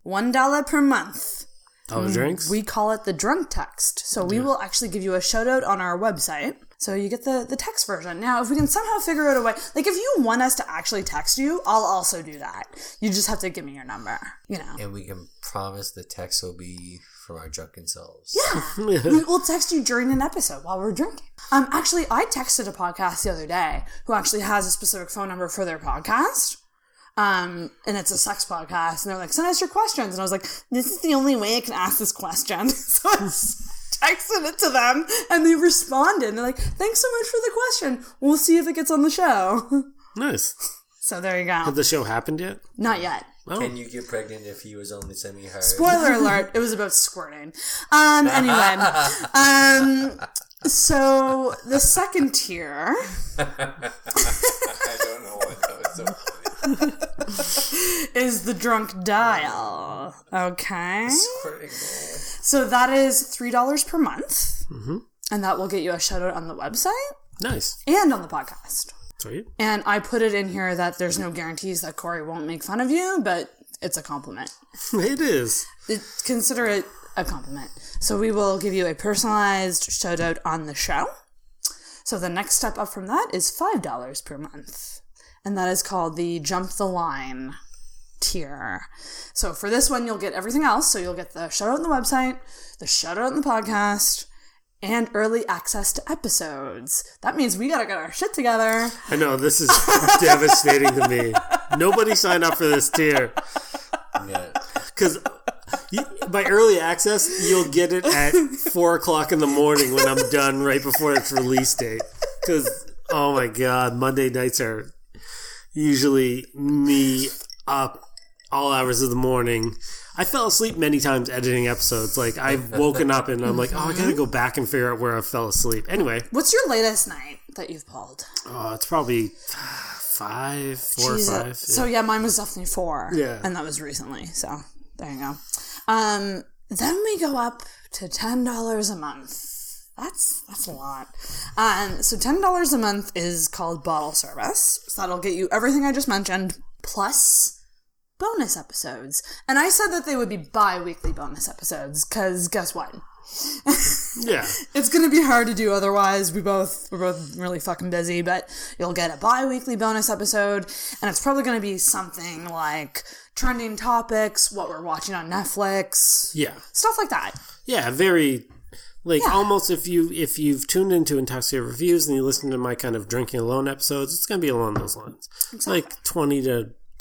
$1 per month. All the drinks? We call it the drunk text. So we will actually give you a shout out on our website. So you get the text version. Now, if we can somehow figure out a way, like if you want us to actually text you, I'll also do that. You just have to give me your number, you know. And we can promise the text will be from our drunken selves. Yeah. We'll text you during an episode while we're drinking. Actually, I texted a podcast the other day who actually has a specific phone number for their podcast. And it's a sex podcast. And they're like, send us your questions. And I was like, this is the only way I can ask this question. So I texted it to them and they responded. And they're like, thanks so much for the question. We'll see if it gets on the show. Nice. So there you go. Have the show happened yet? Not yet. Oh. Can you get pregnant if he was only semi-hard? Spoiler alert, it was about squirting. Anyway. So the second tier. I don't know what that was so funny. Is the drunk dial. Okay. So that is $3 per month. Mm-hmm. And that will get you a shout out on the website. Nice. And on the podcast. Sweet. And I put it in here that there's no guarantees that Corey won't make fun of you, but it's a compliment. It is. Consider it a compliment. So we will give you a personalized shout out on the show. So the next step up from that is $5 per month. And that is called the Jump the Line tier. So for this one, you'll get everything else. So you'll get the shout out on the website, the shout out on the podcast, and early access to episodes. That means we gotta get our shit together. I know, this is devastating to me. Nobody signed up for this tier. Because by early access, you'll get it at 4 o'clock in the morning when I'm done right before its release date. Because, oh my God, Monday nights are usually me up all hours of the morning. I fell asleep many times editing episodes. Like, I've woken up and I'm like, oh, I gotta go back and figure out where I fell asleep. Anyway. What's your latest night that you've pulled? Oh, it's probably 4 or 5. Yeah. So yeah, mine was definitely 4. Yeah. And that was recently. So there you go. Then we go up to $10 a month. That's a lot. So $10 a month is called bottle service. So that'll get you everything I just mentioned, plus bonus episodes. And I said that they would be bi-weekly bonus episodes, because guess what? Yeah. It's going to be hard to do otherwise. We're both really fucking busy, but you'll get a bi-weekly bonus episode, and it's probably going to be something like trending topics, what we're watching on Netflix. Yeah. Stuff like that. Yeah, very... Like, almost if you've tuned into Intoxicated Reviews and you listen to my kind of drinking alone episodes, it's going to be along those lines. Exactly. Like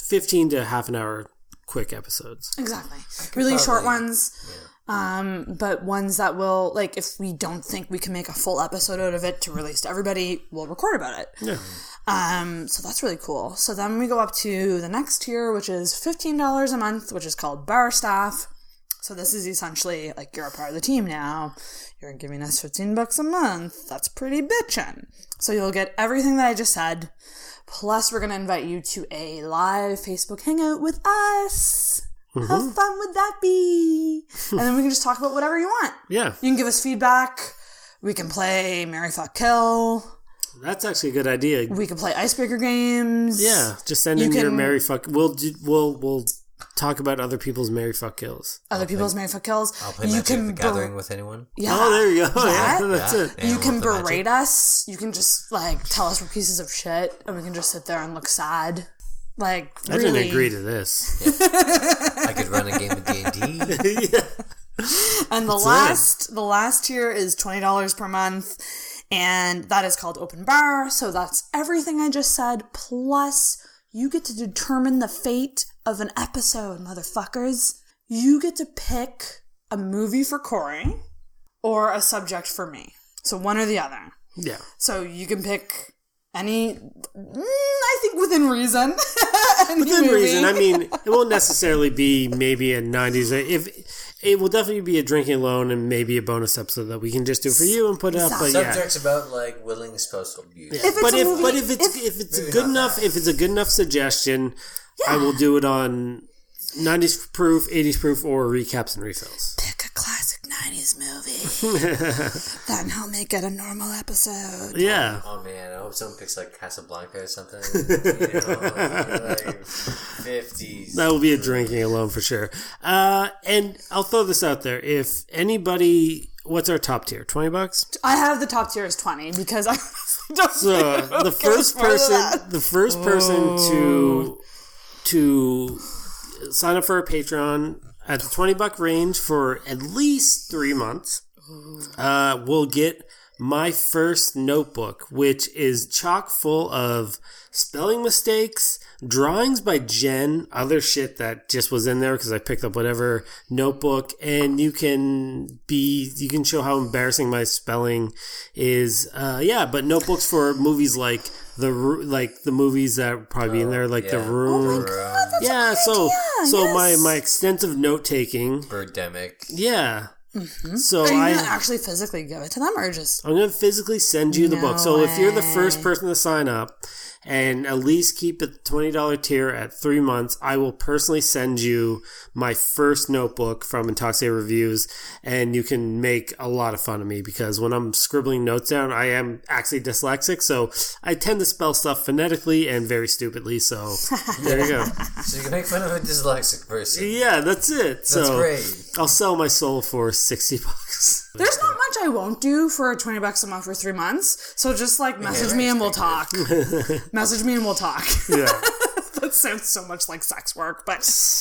15 to half an hour quick episodes. Exactly. Really short ones. Yeah. But ones that will, like, if we don't think we can make a full episode out of it to release to everybody, we'll record about it. Yeah. So that's really cool. So then we go up to the next tier, which is $15 a month, which is called Bar Staff. So this is essentially like you're a part of the team now. You're giving us $15 a month. That's pretty bitchin'. So you'll get everything that I just said. Plus, we're going to invite you to a live Facebook hangout with us. Mm-hmm. How fun would that be? And then we can just talk about whatever you want. Yeah. You can give us feedback. We can play Marry, Fuck, Kill. That's actually a good idea. We can play icebreaker games. Yeah. Just send in your Marry, Fuck. We'll talk about other people's Marry, Fuck, Kills. Other people's Marry, Fuck, Kills. I'll play Magic the Gathering with anyone. Yeah. Oh, there you go. Yeah. That's it. You can berate us. You can just, like, tell us we're pieces of shit, and we can just sit there and look sad. Like, I didn't agree to this. Yeah. I could run a game of D&D. Yeah. And the last tier is $20 per month, and that is called Open Bar. So that's everything I just said, plus you get to determine the fate of an episode, motherfuckers. You get to pick a movie for Corey or a subject for me. So one or the other. Yeah. So you can pick any, I think within reason. Within reason. I mean, it won't necessarily be maybe a 90s. It will definitely be a drinking alone and maybe a bonus episode that we can just do for you and put up. But subjects about like willing spousal abuse. Yeah. If it's a good enough suggestion, I will do it on 90s proof, 80s proof, or recaps and refills. Pick a classic 90s movie. Then I'll make it a normal episode. Yeah. Oh man, I hope someone picks like Casablanca or something. Like 50s. That will be a drinking alone for sure. And I'll throw this out there. If anybody, what's our top tier? $20? I have the top tier as 20 because I don't the first person to sign up for a Patreon at the $20 range for at least 3 months will get my first notebook, which is chock full of spelling mistakes, drawings by Jen, other shit that just was in there because I picked up whatever notebook, and you can show how embarrassing my spelling is. But notebooks for movies like the movies that would probably be in there, like The Room. Oh my God, that's a great idea. My extensive note taking. Birdemic. Yeah. Mm-hmm. So are you going to actually physically give it to them or just... I'm going to physically send you the book. So if you're the first person to sign up and at least keep the $20 tier at 3 months, I will personally send you my first notebook from Intoxicated Reviews, and you can make a lot of fun of me because when I'm scribbling notes down, I am actually dyslexic, so I tend to spell stuff phonetically and very stupidly, so there you go. So you can make fun of a dyslexic person. Yeah, that's it. That's great. I'll sell my soul for $60. There's not much I won't do for $20 a month for 3 months, so just message me and we'll talk. Message me and we'll talk. Yeah. That sounds so much like sex work, but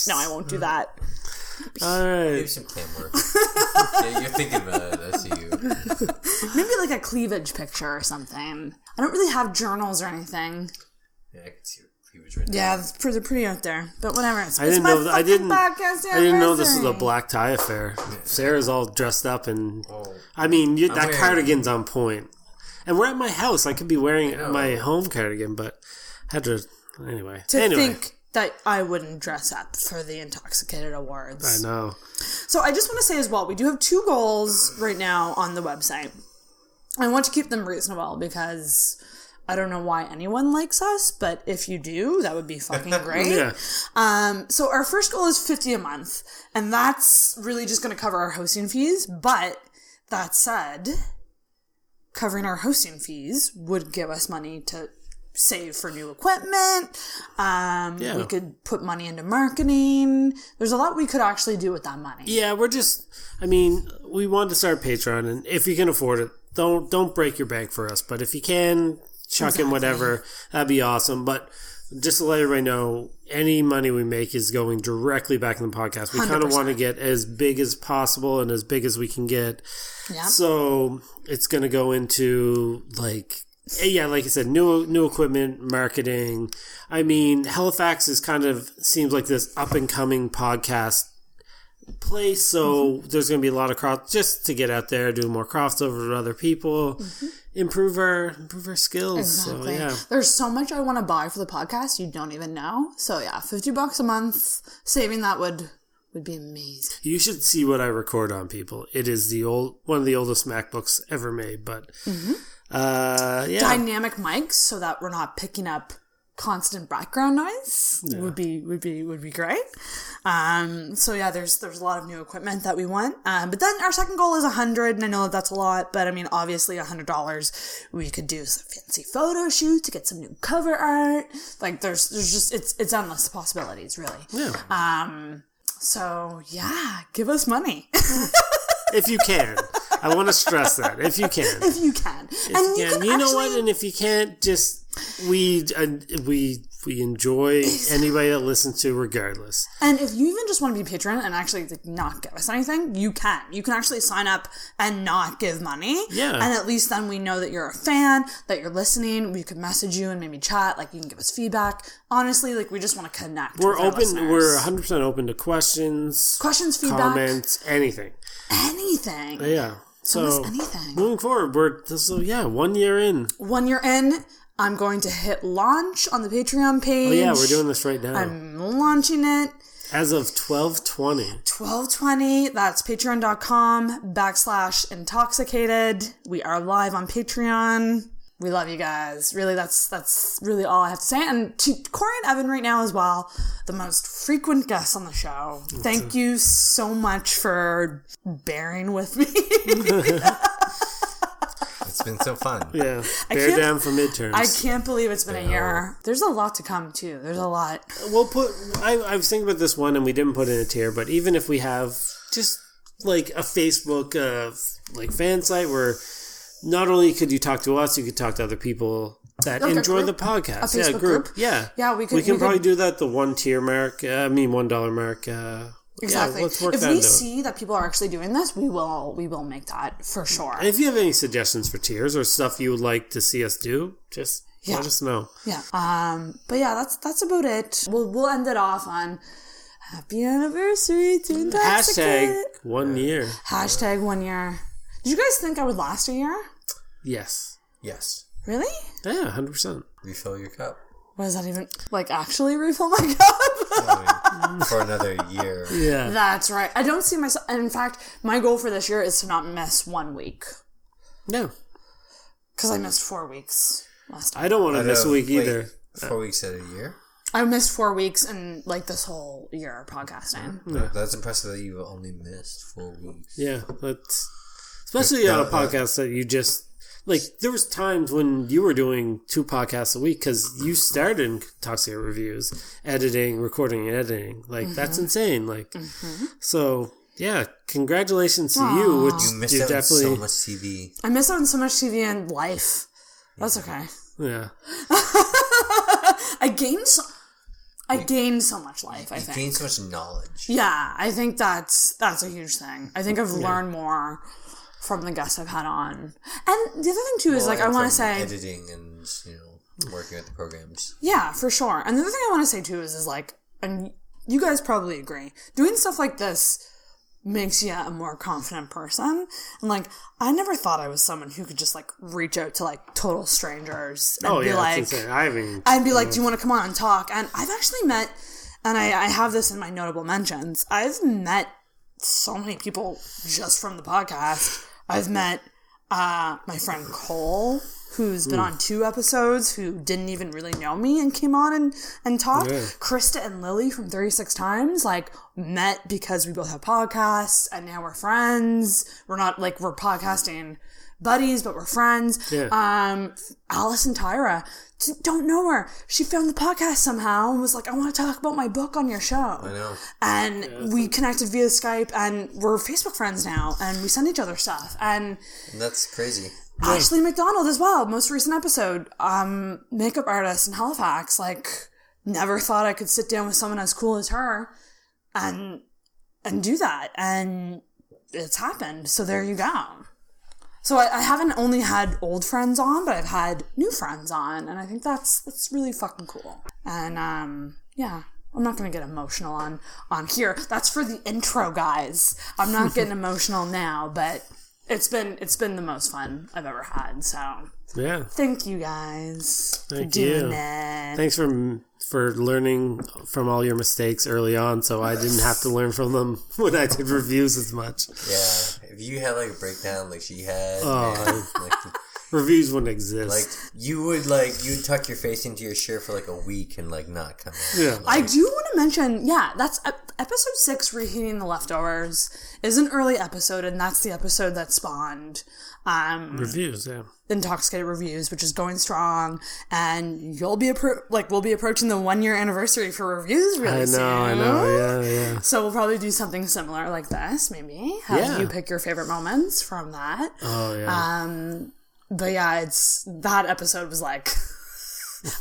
no, I won't do that. All right. Maybe some clam work. You're thinking about it. I see you. Maybe like a cleavage picture or something. I don't really have journals or anything. Yeah, I can see your cleavage right now. Yeah, they're pretty out there. But whatever. I didn't know this was a black tie affair. Sarah's all dressed up and that cardigan's on point. And we're at my house. I could be wearing my home cardigan, but I had to anyway. Think that I wouldn't dress up for the Intoxicated Awards. I know. So I just want to say as well, we do have 2 goals right now on the website. I want to keep them reasonable because I don't know why anyone likes us, but if you do, that would be fucking great. Yeah. So our first goal is $50 a month, and that's really just going to cover our hosting fees. But that said, covering our hosting fees would give us money to save for new equipment. We could put money into marketing. There's a lot we could actually do with that money. Yeah, we wanted to start Patreon, and if you can afford it, don't break your bank for us. But if you can, chuck in whatever, that'd be awesome. But just to let everybody know, any money we make is going directly back in the podcast. We kind of want to get as big as possible and as big as we can get. Yeah. So it's going to go into like I said, new equipment, marketing. I mean, Halifax is seems like this up and coming podcast place. So there's going to be a lot of just to get out there, do more crossover with other people, improve our skills. Exactly. So, yeah. There's so much I want to buy for the podcast you don't even know. So yeah, $50 a month, saving that would be amazing. You should see what I record on, people. It is one of the oldest MacBooks ever made, but dynamic mics so that we're not picking up constant background noise would be great. So yeah, there's a lot of new equipment that we want. But then our second goal is 100, and I know that's a lot, but I mean, obviously $100, we could do some fancy photo shoot to get some new cover art. Like there's just, it's endless possibilities, really. Yeah. So yeah, give us money. If you can. I want to stress that. If you can. If you can. You know what? And if you can't, just we We enjoy anybody that listens to regardless. And if you even just want to be a patron and actually not give us anything, you can. You can actually sign up and not give money. Yeah. And at least then we know that you're a fan, that you're listening. We could message you and maybe chat. Like, you can give us feedback. Honestly, like, we just want to connect. We're with our open. listeners. We're 100% open to questions, feedback, comments, anything. Anything. Yeah. So anything. Moving forward, we're 1 year in. 1 year in. I'm going to hit launch on the Patreon page. Oh yeah, we're doing this right now. I'm launching it. As of 12/20. 12/20. That's patreon.com/intoxicated. We are live on Patreon. We love you guys. Really, that's really all I have to say. And to Corey and Evan right now as well, the most frequent guests on the show. Thank you so much for bearing with me. It's been so fun. Yeah. Bear down for midterms. I can't believe it's been a year. There's a lot to come, too. There's a lot. We'll put... I was thinking about this one, and we didn't put in a tier, but even if we have just, like, a Facebook, fan site where not only could you talk to us, you could talk to other people that enjoy the podcast. A Facebook group. Yeah. Yeah, we can probably do that, the $1 mark. $1 mark. Exactly. Yeah, let's work if that we out. see that people are actually doing this, we will make that for sure. And if you have any suggestions for tiers or stuff you would like to see us do, just let us know. Yeah. But yeah, that's about it. We'll end it off on happy anniversary to Intoxicated. # 1 year. # 1 year. Did you guys think I would last a year? Yes. Yes. Really? Yeah, 100%. Refill your cup. What does that even, actually refill my cup? For another year. Yeah. That's right. I don't see myself, and in fact, my goal for this year is to not miss 1 week. No. Because I missed 4 weeks last time. I don't want to miss a week either. 4 weeks out of a year? I missed 4 weeks in, this whole year of podcasting. Yeah. That's impressive that you only missed 4 weeks. Yeah, that's... Especially on a podcast that you just... there was times when you were doing 2 podcasts a week because you started in Intoxicated Reviews, recording and editing. That's insane. So, yeah, congratulations to you, which you missed out definitely... on so much TV. I missed out on so much TV in life. That's okay. Yeah. I gained so much life, I think. You gained so much knowledge. Yeah, I think that's a huge thing. I think I've learned more from the guests I've had on. And the other thing, too, is, I want to say... editing and, working with the programs. Yeah, for sure. And the other thing I want to say, too, is and you guys probably agree, doing stuff like this makes you a more confident person. And, I never thought I was someone who could just, reach out to, total strangers and be like... I'd be like, do you want to come on and talk? And I've actually met, and I have this in my notable mentions, I've met so many people just from the podcast. I've met my friend Cole, who's been on 2 episodes, who didn't even really know me and came on and talked. Yeah. Krista and Lily from 36 Times, met because we both have podcasts, and now we're friends. We're not, we're podcasting buddies, but we're friends. Yeah. Alice and Tyra, don't know her. She found the podcast somehow and was like, I want to talk about my book on your show. I know. And we connected via Skype, and we're Facebook friends now, and we send each other stuff. And that's crazy. Ashley McDonald as well, most recent episode, makeup artist in Halifax. Never thought I could sit down with someone as cool as her and do that. And it's happened. So there you go. So I haven't only had old friends on, but I've had new friends on, and I think that's really fucking cool. And yeah, I'm not gonna get emotional on here. That's for the intro, guys. I'm not getting emotional now, but it's been the most fun I've ever had. So yeah, thank you guys for doing it. Thanks for learning from all your mistakes early on, so I didn't have to learn from them when I did reviews as much. Yeah, if you had a breakdown like she had, reviews wouldn't exist. You'd tuck your face into your shirt for a week and not come out. Yeah, I do want to mention, that's episode 6, Reheating the Leftovers, is an early episode, and that's the episode that spawned reviews. Yeah. Intoxicated Reviews, which is going strong, and you'll be we'll be approaching the 1 year anniversary for reviews really soon. I know, yeah. So we'll probably do something similar like this, maybe. Have you pick your favorite moments from that. Oh yeah. But yeah, that episode was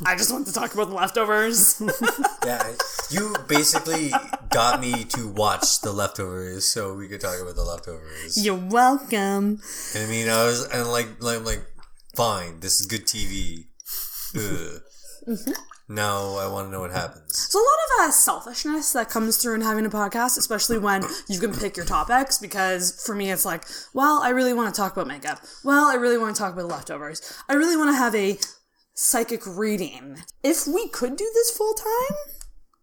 I just want to talk about The Leftovers. Yeah, you basically got me to watch The Leftovers so we could talk about The Leftovers. You're welcome. And I mean, I'm like, fine, this is good TV. Ugh. Mm-hmm. Now I want to know what happens. So a lot of selfishness that comes through in having a podcast, especially when you can pick your topics, because for me it's like, well, I really want to talk about makeup. Well, I really want to talk about The Leftovers. I really want to have a psychic reading. If we could do this full time,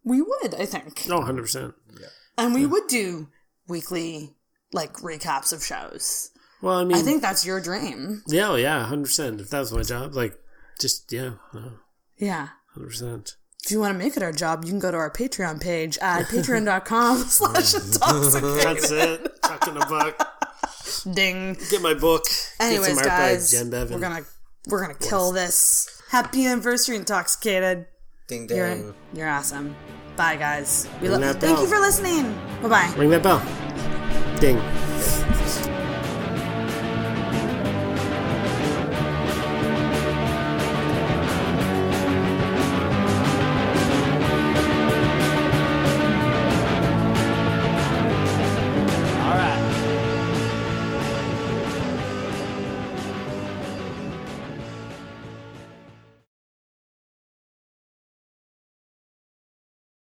we would, I think. Oh, 100%. Yeah. And we would do weekly, like, recaps of shows. Well, I mean... I think that's your dream. Yeah, well, yeah, 100%. If that was my job, like, just, yeah. No, yeah. 100%. If you want to make it our job, you can go to our Patreon page at patreon.com/intoxicated. That's it. Chucking a buck. Ding. Get my book. Anyways, Get some art guys, by Jen Bevan. we're gonna kill this. Happy anniversary, Intoxicated. Ding dang. You're awesome. Bye, guys. Ring that Thank bell. you for listening. Bye bye. Ring that bell. Ding.